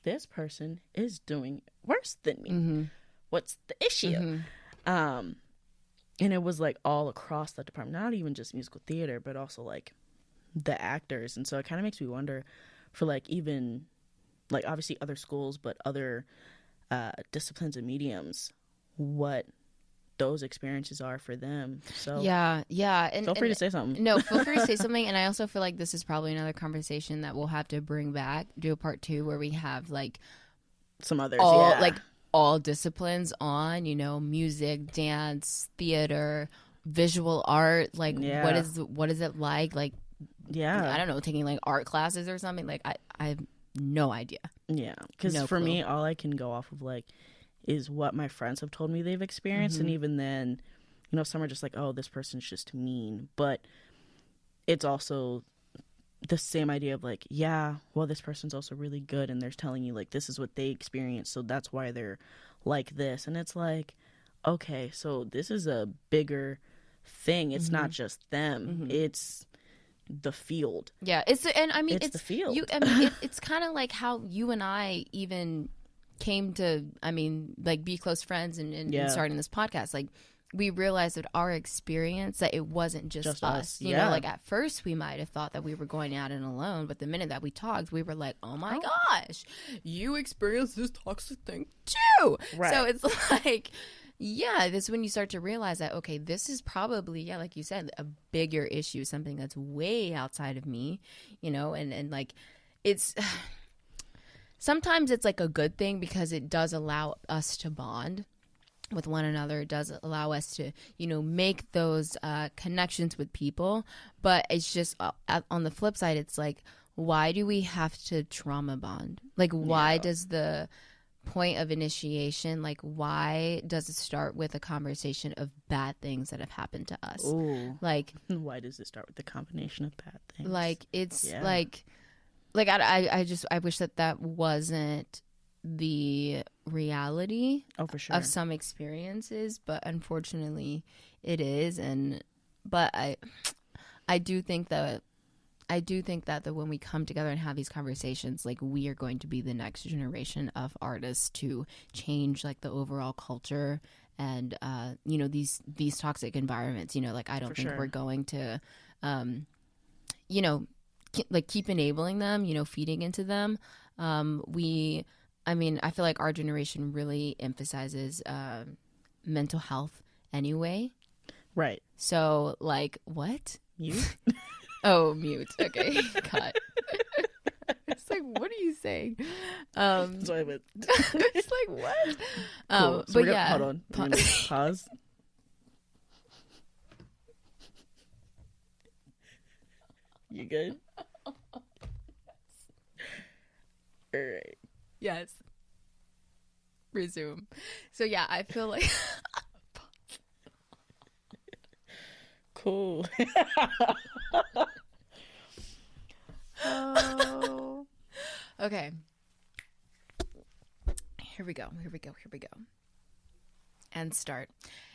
this person is doing worse than me. What's the issue? And it was like all across the department, not even just musical theater, but also like the actors. And so it kind of makes me wonder for like even like obviously other schools, but other disciplines and mediums, what those experiences are for them. So yeah. And feel free to say something. No, feel free to say something. And I also feel like this is probably another conversation that we'll have to bring back, do a part 2 where we have like some others, all disciplines on, music, dance, theater, visual art. Like, what is it like? Like, I don't know, taking like art classes or something. Like, I have no idea. Yeah, because for me, all I can go off of like is what my friends have told me they've experienced, and even then, some are just like, oh, this person's just mean, but it's also the same idea of like, yeah, well, this person's also really good, and they're telling you like this is what they experienced, so that's why they're like this, and it's like, okay, so this is a bigger thing. It's not just them. It's the field. Yeah, it's the field. It's kind of like how you and I even came to, like, be close friends and starting this podcast. Like, we realized that our experience, that it wasn't just us. You know, like at first we might have thought that we were going out and alone, but the minute that we talked, we were like, oh my gosh, you experienced this toxic thing too. Right. So it's like, yeah, this is when you start to realize that, okay, this is probably, like you said, a bigger issue, something that's way outside of me, and like, it's, sometimes it's like a good thing because it does allow us to bond. with one another. It does allow us to, make those connections with people. But it's just on the flip side, it's like, why do we have to trauma bond? Like, why does the point of initiation, like, why does it start with a conversation of bad things that have happened to us? Ooh. Like, why does it start with the combination of bad things? Like, it's like I wish that wasn't the reality for sure. of some experiences, but unfortunately it is. But I do think that when we come together and have these conversations, like, we are going to be the next generation of artists to change, like, the overall culture and these toxic environments. Like, I don't think we're going to keep enabling them, feeding into them. I feel like our generation really emphasizes mental health anyway. Right. So, like, what? Mute? Oh, mute. Okay. Cut. It's like, what are you saying? So I went. It's like, what? Cool. So but yeah. Hold on. Pause. You good? All right. Yes. Resume. So yeah, I feel like cool. Oh. Okay. Here we go. And start.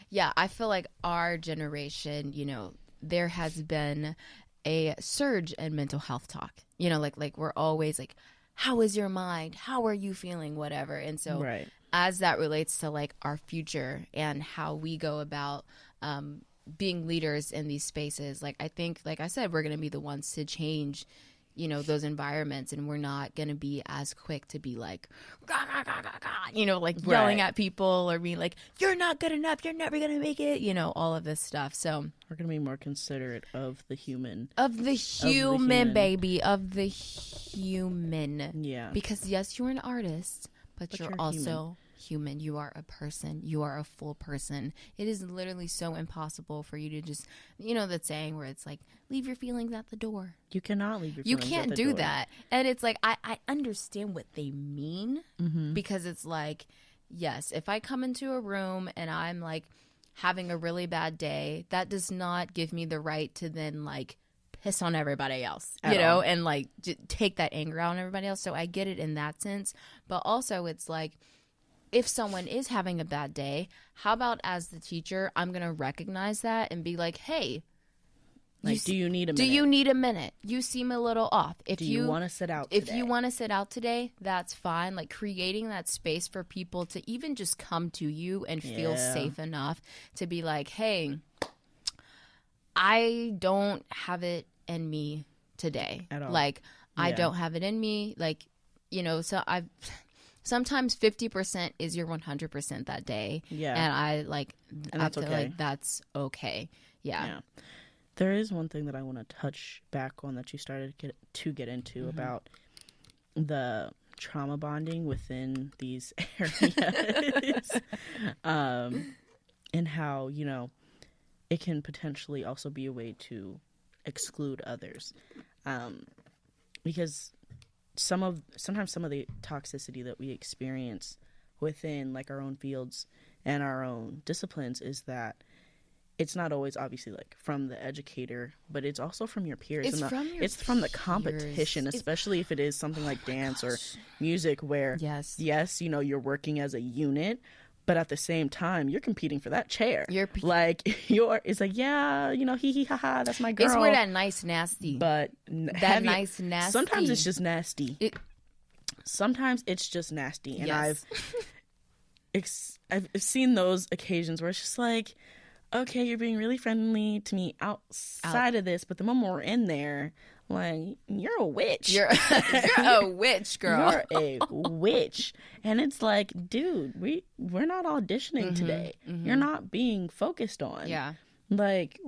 Yeah, I feel like our generation, there has been a surge in mental health talk. Like we're always like, how is your mind? How are you feeling? Whatever. And so as that relates to, like, our future and how we go about being leaders in these spaces, like, I think, like I said, we're going to be the ones to change, those environments, and we're not going to be as quick to be like, gah, gah, gah, gah, gah, like yelling at people or being like, you're not good enough, you're never going to make it, all of this stuff. So we're going to be more considerate of the human. Of the human, baby. Of the human. Yeah. Because, yes, you're an artist, but you're also human. You are a person. You are a full person. It is literally so impossible for you to just, that saying where it's like, leave your feelings at the door. You cannot leave your feelings at the door. You can't do that. And it's like, I understand what they mean, because it's like, yes, if I come into a room and I'm like having a really bad day, that does not give me the right to then like piss on everybody else, and like take that anger out on everybody else. So I get it in that sense. But also it's like, if someone is having a bad day, how about as the teacher, I'm going to recognize that and be like, hey, like, do you need a minute? Do you need a minute? You seem a little off. If do you want to sit out today? If you want to sit out today, that's fine. Like, creating that space for people to even just come to you and feel safe enough to be like, hey, I don't have it in me today. At all. Like, I don't have it in me. Like, so sometimes 50% is your 100% that day. Yeah. And I feel like that's okay. Yeah. There is one thing that I want to touch back on that you started to get into about the trauma bonding within these areas. And how, it can potentially also be a way to exclude others. Because sometimes some of the toxicity that we experience within, like, our own fields and our own disciplines is that it's not always obviously like from the educator, but it's also from your peers. It's from the competition, especially if it is something like dance or music where yes, you're working as a unit, but at the same time you're competing for that chair. It's like, hee hee ha ha, that's my girl. It's where that nice nasty. But nice nasty. Sometimes it's just nasty. Sometimes it's just nasty, and I've seen those occasions where it's just like, okay, you're being really friendly to me outside of this, but the moment we're in there, like, you're a witch. You're a witch, girl. You're a witch. And it's like, dude, we're not auditioning today. You're not being focused on. Yeah. Like,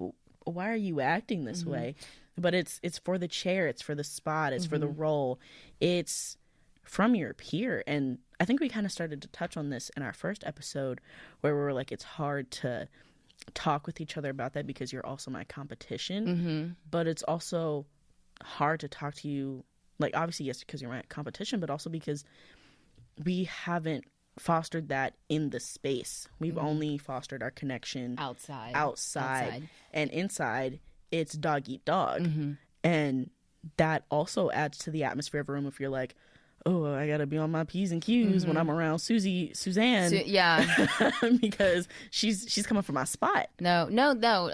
why are you acting this way? But it's for the chair, it's for the spot, it's for the role. It's from your peer. And I think we kind of started to touch on this in our first episode where we were like, it's hard to talk with each other about that because you're also my competition. But it's also hard to talk to you, like, obviously, yes, because you're my competition, but also because we haven't fostered that in the space. We've only fostered our connection outside. And inside, it's dog eat dog. And that also adds to the atmosphere of a room if you're like, oh, I gotta be on my P's and Q's when I'm around Suzanne. Because she's coming for my spot. No,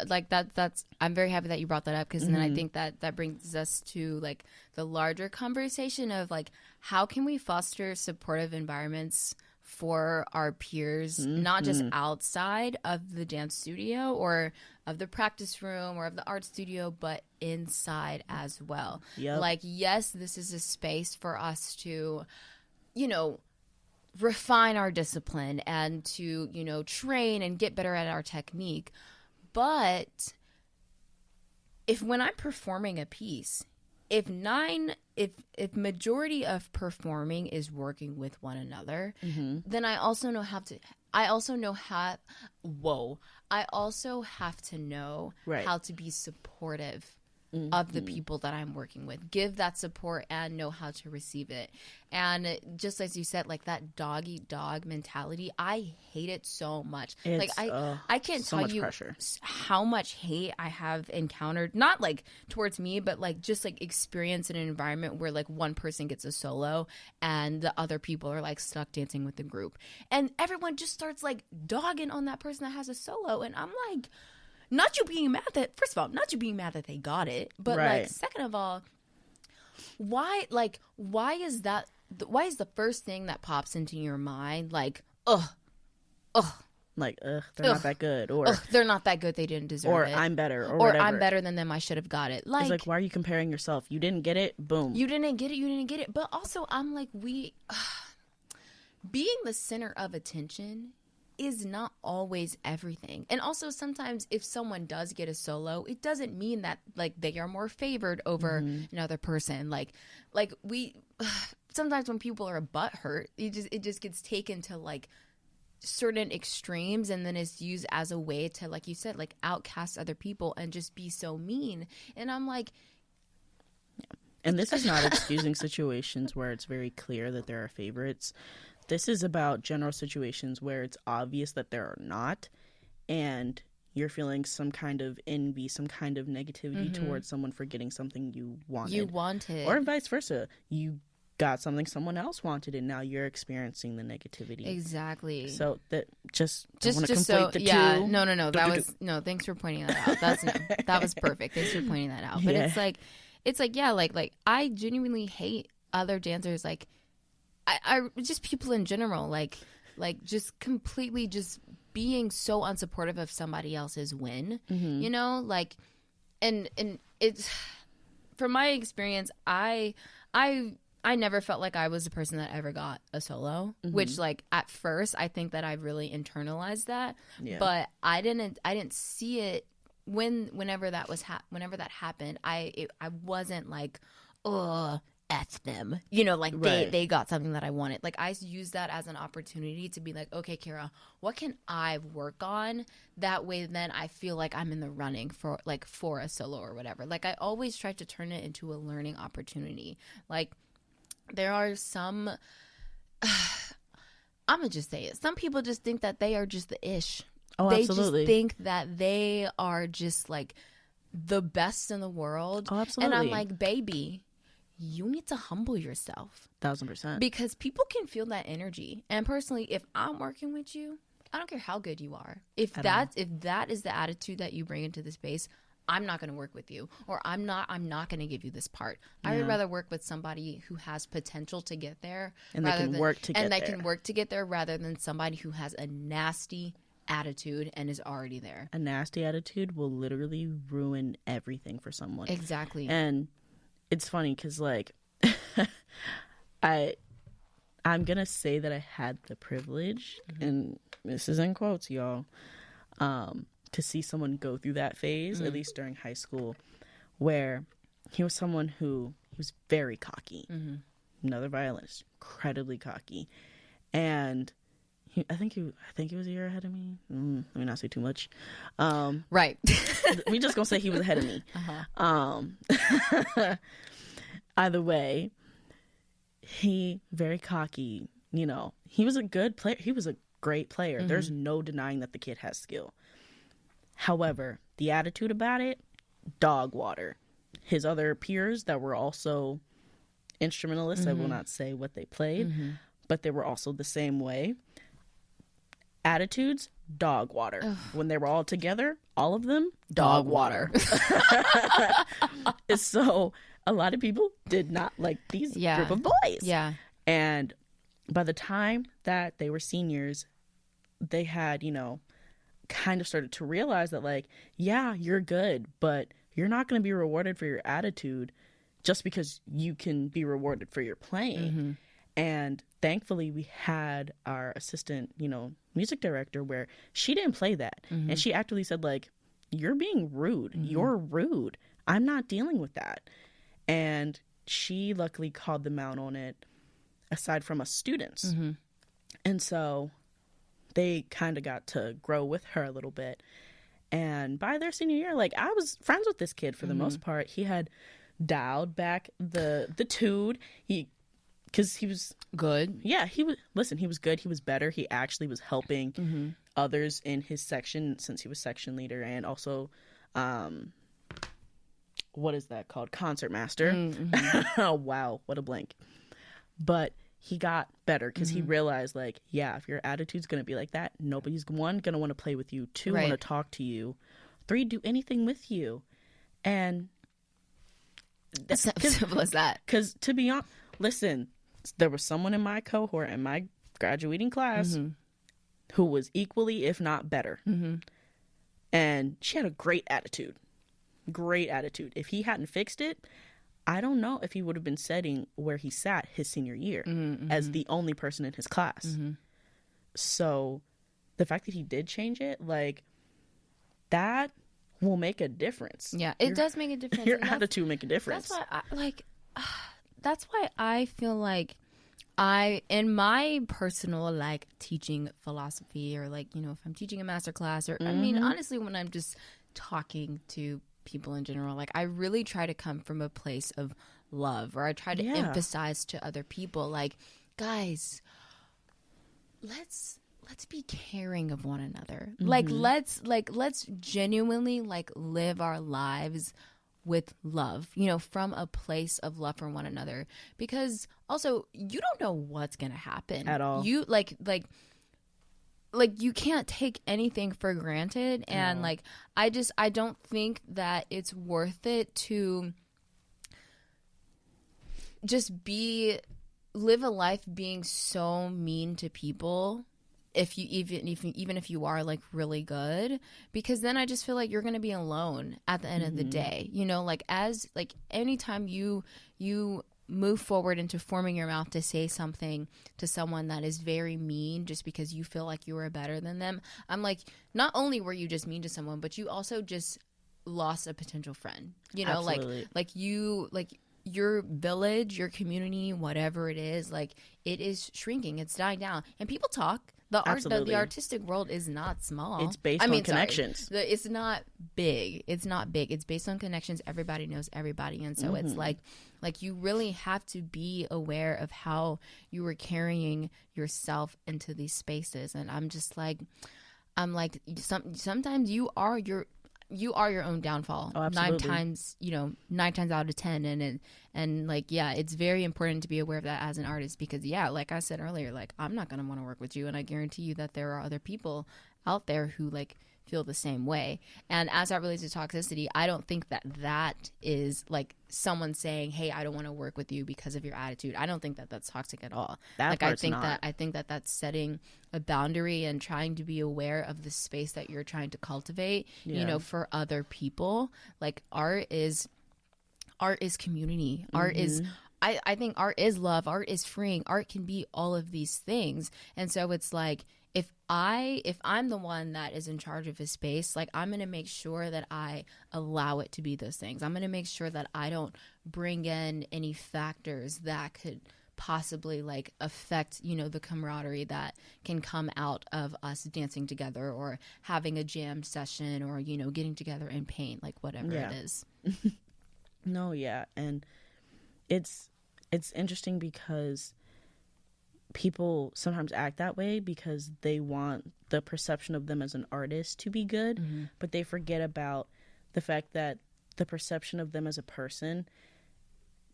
like that's I'm very happy that you brought that up, because then I think that brings us to like the larger conversation of like, how can we foster supportive environments for our peers, not just outside of the dance studio or of the practice room or of the art studio, but inside as well. Like, yes, this is a space for us to, you know, refine our discipline and to, you know, train and get better at our technique. But if when I'm performing a piece, if majority of performing is working with one another, then I also have to know how to be supportive of the people that I'm working with, give that support and know how to receive it. And just as you said, like that dog eat dog mentality, I hate it so much. Like I can't tell you how much hate I have encountered, not like towards me, but like just like experience in an environment where like one person gets a solo and the other people are like stuck dancing with the group, and everyone just starts like dogging on that person that has a solo, and I'm like, not you being mad that, first of all, not you being mad that they got it, but like, second of all, why is the first thing that pops into your mind like, they're not that good, or they're not that good, they didn't deserve it, or I'm better, or whatever. I'm better than them, I should have got it. Like, it's like, why are you comparing yourself? You didn't get it, boom. You didn't get it. But also, I'm like, being the center of attention is not always everything. And also, sometimes if someone does get a solo, it doesn't mean that like they are more favored over another person. Like we sometimes when people are butthurt, it just gets taken to like certain extremes, and then it's used as a way to, like you said, like outcast other people and just be so mean. And I'm like, and this is not excusing situations where it's very clear that there are favorites. This is about general situations where it's obvious that there are not, and you're feeling some kind of envy, some kind of negativity towards someone for getting something you wanted. Or vice versa. You got something someone else wanted, and now you're experiencing the negativity. Exactly. So that just want to conflate the two. No. That was no. Thanks for pointing that out. That was perfect. Thanks for pointing that out. But it's like I genuinely hate other dancers. Like I just people in general. Like just completely just being so unsupportive of somebody else's win. You know, like, and it's from my experience. I never felt like I was the person that ever got a solo, which, like, at first I think that I really internalized that, but I didn't see it whenever that happened. I wasn't like, oh, F them, you know, like they got something that I wanted. Like, I used that as an opportunity to be like, okay, Kara, what can I work on? That way then I feel like I'm in the running for a solo or whatever. Like, I always try to turn it into a learning opportunity. Like, there are some, I'm going to just say it. Some people just think that they are just the ish. Oh, they absolutely. Just think that they are just like the best in the world. Oh, absolutely. And I'm like, baby, you need to humble yourself. 1000%. Because people can feel that energy. And personally, if I'm working with you, I don't care how good you are. If that is the attitude that you bring into the space, I'm not going to work with you, or I'm not going to give you this part. Yeah. I would rather work with somebody who has potential to get there, and they can work to get there, rather than somebody who has a nasty attitude and is already there. A nasty attitude will literally ruin everything for someone. Exactly. And it's funny because, like, I'm gonna say that I had the privilege, and this is in quotes, y'all, to see someone go through that phase, at least during high school, where he was someone who was very cocky. Another violinist, incredibly cocky. and I think he was a year ahead of me. Let me not say too much. Right. We just gonna say he was ahead of me. Either way, he very cocky. You know, he was a good player. He was a great player. There's no denying that the kid has skill. However, the attitude about it, dog water. His other peers that were also instrumentalists, I will not say what they played, but they were also the same way. Attitudes, dog water. Ugh. When they were all together, all of them, dog water. So a lot of people did not like these group of boys. Yeah. And by the time that they were seniors, they had, kind of started to realize that, like, yeah, you're good, but you're not going to be rewarded for your attitude just because you can be rewarded for your playing. And thankfully, we had our assistant, music director where she didn't play that. And she actually said, like, you're being rude. You're rude. I'm not dealing with that. And she luckily called them out on it, aside from us students. And so they kind of got to grow with her a little bit. And by their senior year, like, I was friends with this kid for the most part. He had dialed back the tude. Because he was good. Yeah, he was good. He was better. He actually was helping others in his section since he was section leader, and also, what is that called? Concert master. Oh, wow. What a blank. But he got better because he realized, like, yeah, if your attitude's going to be like that, nobody's, one, going to want to play with you, two, want to talk to you, three, do anything with you. And that's simple as that. Because to be honest, listen, there was someone in my cohort, in my graduating class, who was equally, if not better. And she had a great attitude. Great attitude. If he hadn't fixed it, I don't know if he would have been sitting where he sat his senior year as the only person in his class. So the fact that he did change it, like, that will make a difference. Yeah, it does make a difference. Your attitude will make a difference. That's why that's why I feel like in my personal, like, teaching philosophy, or, like, if I'm teaching a master class, or I mean, honestly, when I'm just talking to people in general, like, I really try to come from a place of love, or I try to emphasize to other people, like, guys, let's be caring of one another. Like, let's genuinely, like, live our lives with love, from a place of love for one another, because also you don't know what's gonna happen at all. You like you can't take anything for granted, and like I don't think that it's worth it to just live a life being so mean to people, if you even if you are, like, really good, because then I just feel like you're going to be alone at the end of the day. Like, as, like, anytime you move forward into forming your mouth to say something to someone that is very mean just because you feel like you are better than them, I'm like, not only were you just mean to someone, but you also just lost a potential friend. Absolutely. like your village, your community, whatever it is, like, it is shrinking. It's dying down, and people talk. The artistic world is not small. It's based on connections. It's not big. It's not big. It's based on connections. Everybody knows everybody, and so it's like you really have to be aware of how you are carrying yourself into these spaces. And I'm sometimes you are your own downfall. Oh, absolutely. 9 times out of 10, and like, yeah, it's very important to be aware of that as an artist, because, yeah, like I said earlier, like, I'm not going to want to work with you, and I guarantee you that there are other people out there who, like, feel the same way. And as that relates to toxicity, I don't think that is, like, someone saying, hey, I don't want to work with you because of your attitude. I don't think that that's toxic at all. I think that that's setting a boundary and trying to be aware of the space that you're trying to cultivate, for other people. Like, art is community. Art is, I think art is love. Art is freeing. Art can be all of these things. And so it's like, if I'm the one that is in charge of a space, like, I'm going to make sure that I allow it to be those things. I'm going to make sure that I don't bring in any factors that could possibly like affect, you know, the camaraderie that can come out of us dancing together or having a jam session or, you know, getting together and paint, like whatever it is. No, yeah. And it's interesting because people sometimes act that way because they want the perception of them as an artist to be good, but they forget about the fact that the perception of them as a person,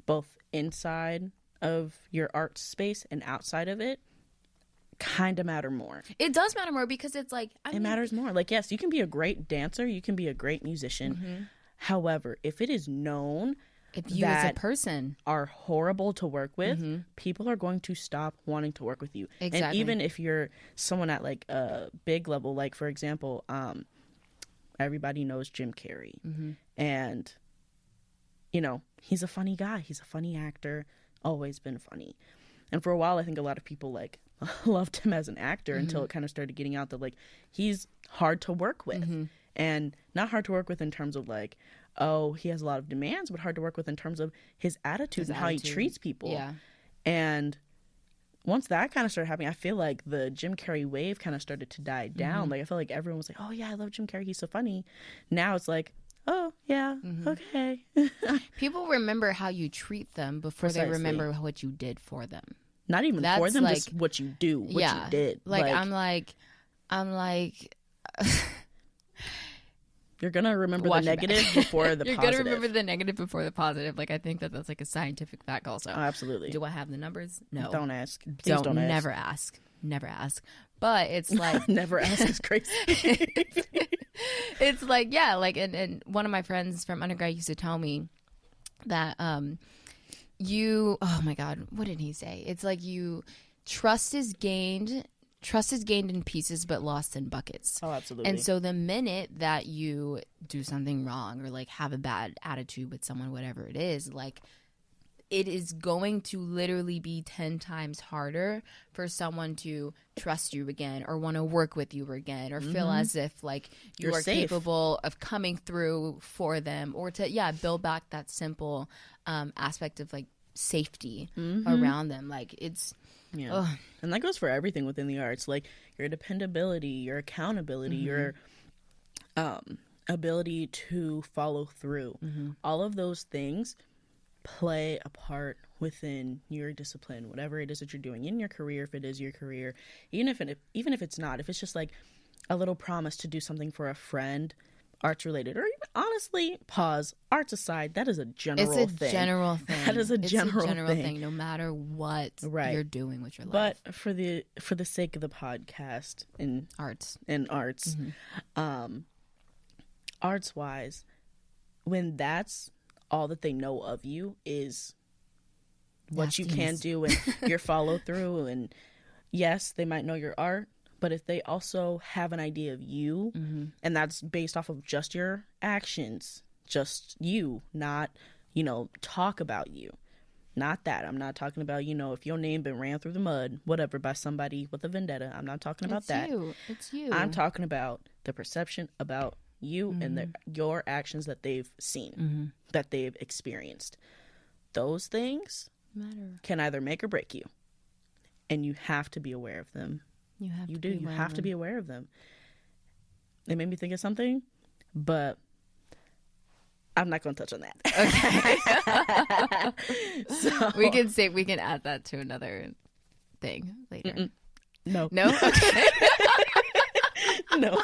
both inside of your art space and outside of it, kind of matter more. It does matter more because it's like... It matters more. Like, yes, you can be a great dancer, you can be a great musician. However, if it is known... If you as a person are horrible to work with, people are going to stop wanting to work with you. Exactly. And even if you're someone at like a big level, like for example, everybody knows Jim Carrey. And, you know, he's a funny guy. He's a funny actor, always been funny. And for a while, I think a lot of people like loved him as an actor until it kind of started getting out that like he's hard to work with. And not hard to work with in terms of like, oh, he has a lot of demands, but hard to work with in terms of his attitude and how he treats people. Yeah. And once that kind of started happening, I feel like the Jim Carrey wave kind of started to die down. Like, I feel like everyone was like, oh, yeah, I love Jim Carrey. He's so funny. Now it's like, oh, yeah, okay. People remember how you treat them before they remember what you did for them. Not even for them, like, just what you do, what you did. Like, I'm like... You're going to remember the negative before the positive. You're going to remember the negative before the positive. Like, I think that's like a scientific fact also. Oh, absolutely. Do I have the numbers? No. Don't ask. Please don't ask. Never ask. Never ask. But it's like... Never ask is crazy. It's like, yeah, like, and one of my friends from undergrad used to tell me that oh my God, what did he say? It's like trust is gained in pieces but lost in buckets. Oh, absolutely. And so the minute that you do something wrong or like have a bad attitude with someone, whatever it is, like it is going to literally be 10 times harder for someone to trust you again or want to work with you again or feel as if like you are safe. Capable of coming through for them or to build back that simple aspect of like safety around them. Like it's and that goes for everything within the arts, like your dependability, your accountability, your ability to follow through. All of those things play a part within your discipline, whatever it is that you're doing in your career, if it is your career, even if it's not, if it's just like a little promise to do something for a friend, arts related, or even honestly, arts aside, that is a general thing. It's a general thing. That is a general thing, no matter what you're doing with your life. But for the sake of the podcast and arts, arts wise, when that's all that they know of you is what you can do and your follow through, and yes, they might know your art, but if they also have an idea of you, and that's based off of just your actions, just you, not, talk about you. Not that. I'm not talking about, if your name been ran through the mud, whatever, by somebody with a vendetta. I'm not talking about that. It's you. I'm talking about the perception about you and your actions that they've seen, that they've experienced. Those things can either make or break you, and you have to be aware of them. You have to be aware of them. It made me think of something, but I'm not going to touch on that. Okay. So we can add that to another thing later. No. Okay. No.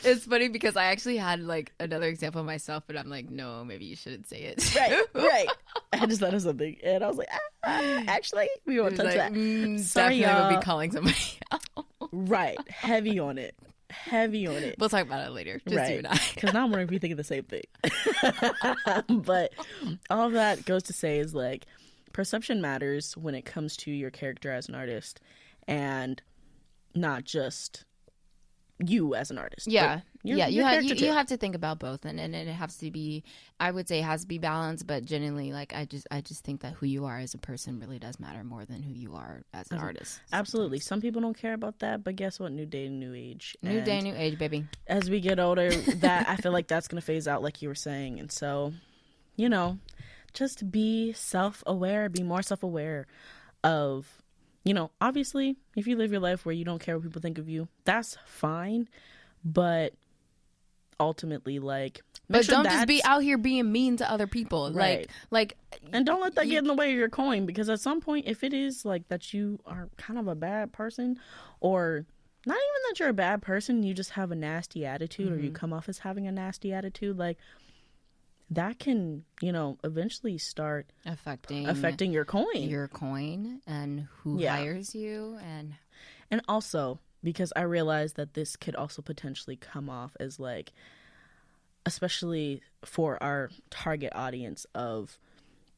It's funny because I actually had like another example myself, but I'm like, no, maybe you shouldn't say it. Right. I just thought of something, and I was like, actually, we won't touch that. Sorry, definitely would be calling somebody out. Right, heavy on it. We'll talk about it later. Just you and I, because now I'm wondering if we think of the same thing. But all that goes to say is like, perception matters when it comes to your character as an artist, and not just you as an artist. You have to think about both, and it has to be, I would say, it has to be balanced, but genuinely, like I just think that who you are as a person really does matter more than who you are as an artist. Absolutely. Some people don't care about that, but guess what? New day, new age. New day, new age, baby. As we get older, that I feel like that's gonna phase out, like you were saying, and so, just be self-aware, be more self-aware of, you know, obviously, if you live your life where you don't care what people think of you, that's fine. But ultimately, like, but don't just be out here being mean to other people. Right. Like, and don't let that get in the way of your coin, because at some point, if it is like that you are kind of a bad person, or not even that you're a bad person, you just have a nasty attitude, or you come off as having a nasty attitude, like, that can, you know, eventually start affecting your coin and who hires you. And also, because I realize that this could also potentially come off as like, especially for our target audience of,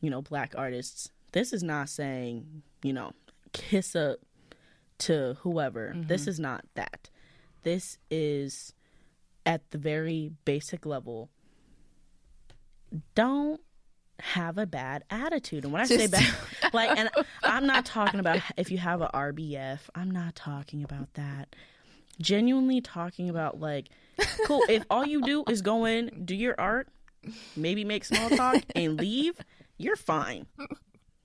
you know, Black artists, this is not saying, you know, kiss up to whoever. This is not that. This is at the very basic level, don't have a bad attitude. And when I say bad, like, and I'm not talking about if you have a RBF, I'm not talking about that. Genuinely talking about, like, cool, if all you do is go in, do your art, maybe make small talk and leave, you're fine.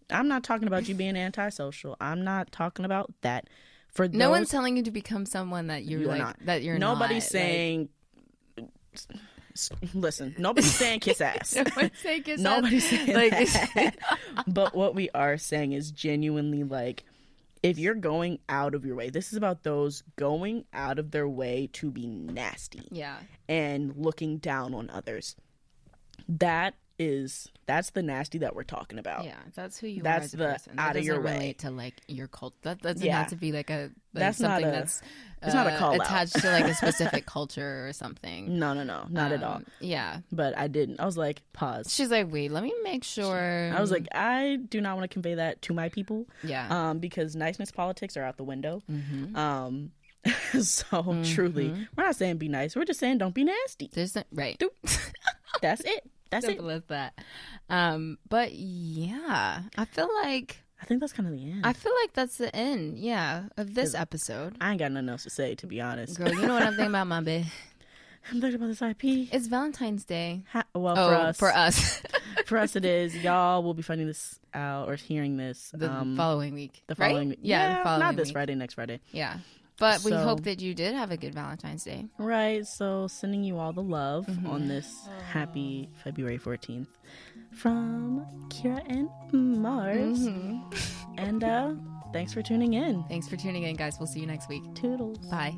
I'm not talking about you being antisocial. I'm not talking about that. For no one's telling you to become someone that you're like not. That you're nobody's not, saying like... Listen, nobody's saying kiss ass. No one's saying kiss nobody's ass. saying Like, that. But what we are saying is genuinely, like, if you're going out of your way, this is about those going out of their way to be nasty. Yeah. And looking down on others. That's the nasty that we're talking about. Yeah, that's who you that's are as a person. That out of your way. Relate to like your cult. That doesn't have to be like that's something it's not a call attached to like a specific culture or something. No, not at all. Yeah, but I didn't. I was like, pause. She's like, wait, let me make sure. I was like, I do not want to convey that to my people. Yeah. Because niceness politics are out the window. So truly, we're not saying be nice. We're just saying don't be nasty. Right. That's it. That's simple as that. But yeah, I think that's kind of the end. I feel like that's the end, of this episode. I ain't got nothing else to say, to be honest. Girl, you know what I'm thinking about, my babe. I'm thinking about this IP. It's Valentine's Day. For us. For us it is. Y'all will be finding this out or hearing this. The following week. The following week. Yeah, the following not this week. Friday, next Friday. Yeah. But we hope that you did have a good Valentine's Day. Right. So sending you all the love on this happy February 14th from Kira and Mars. And thanks for tuning in. Thanks for tuning in, guys. We'll see you next week. Toodles. Bye.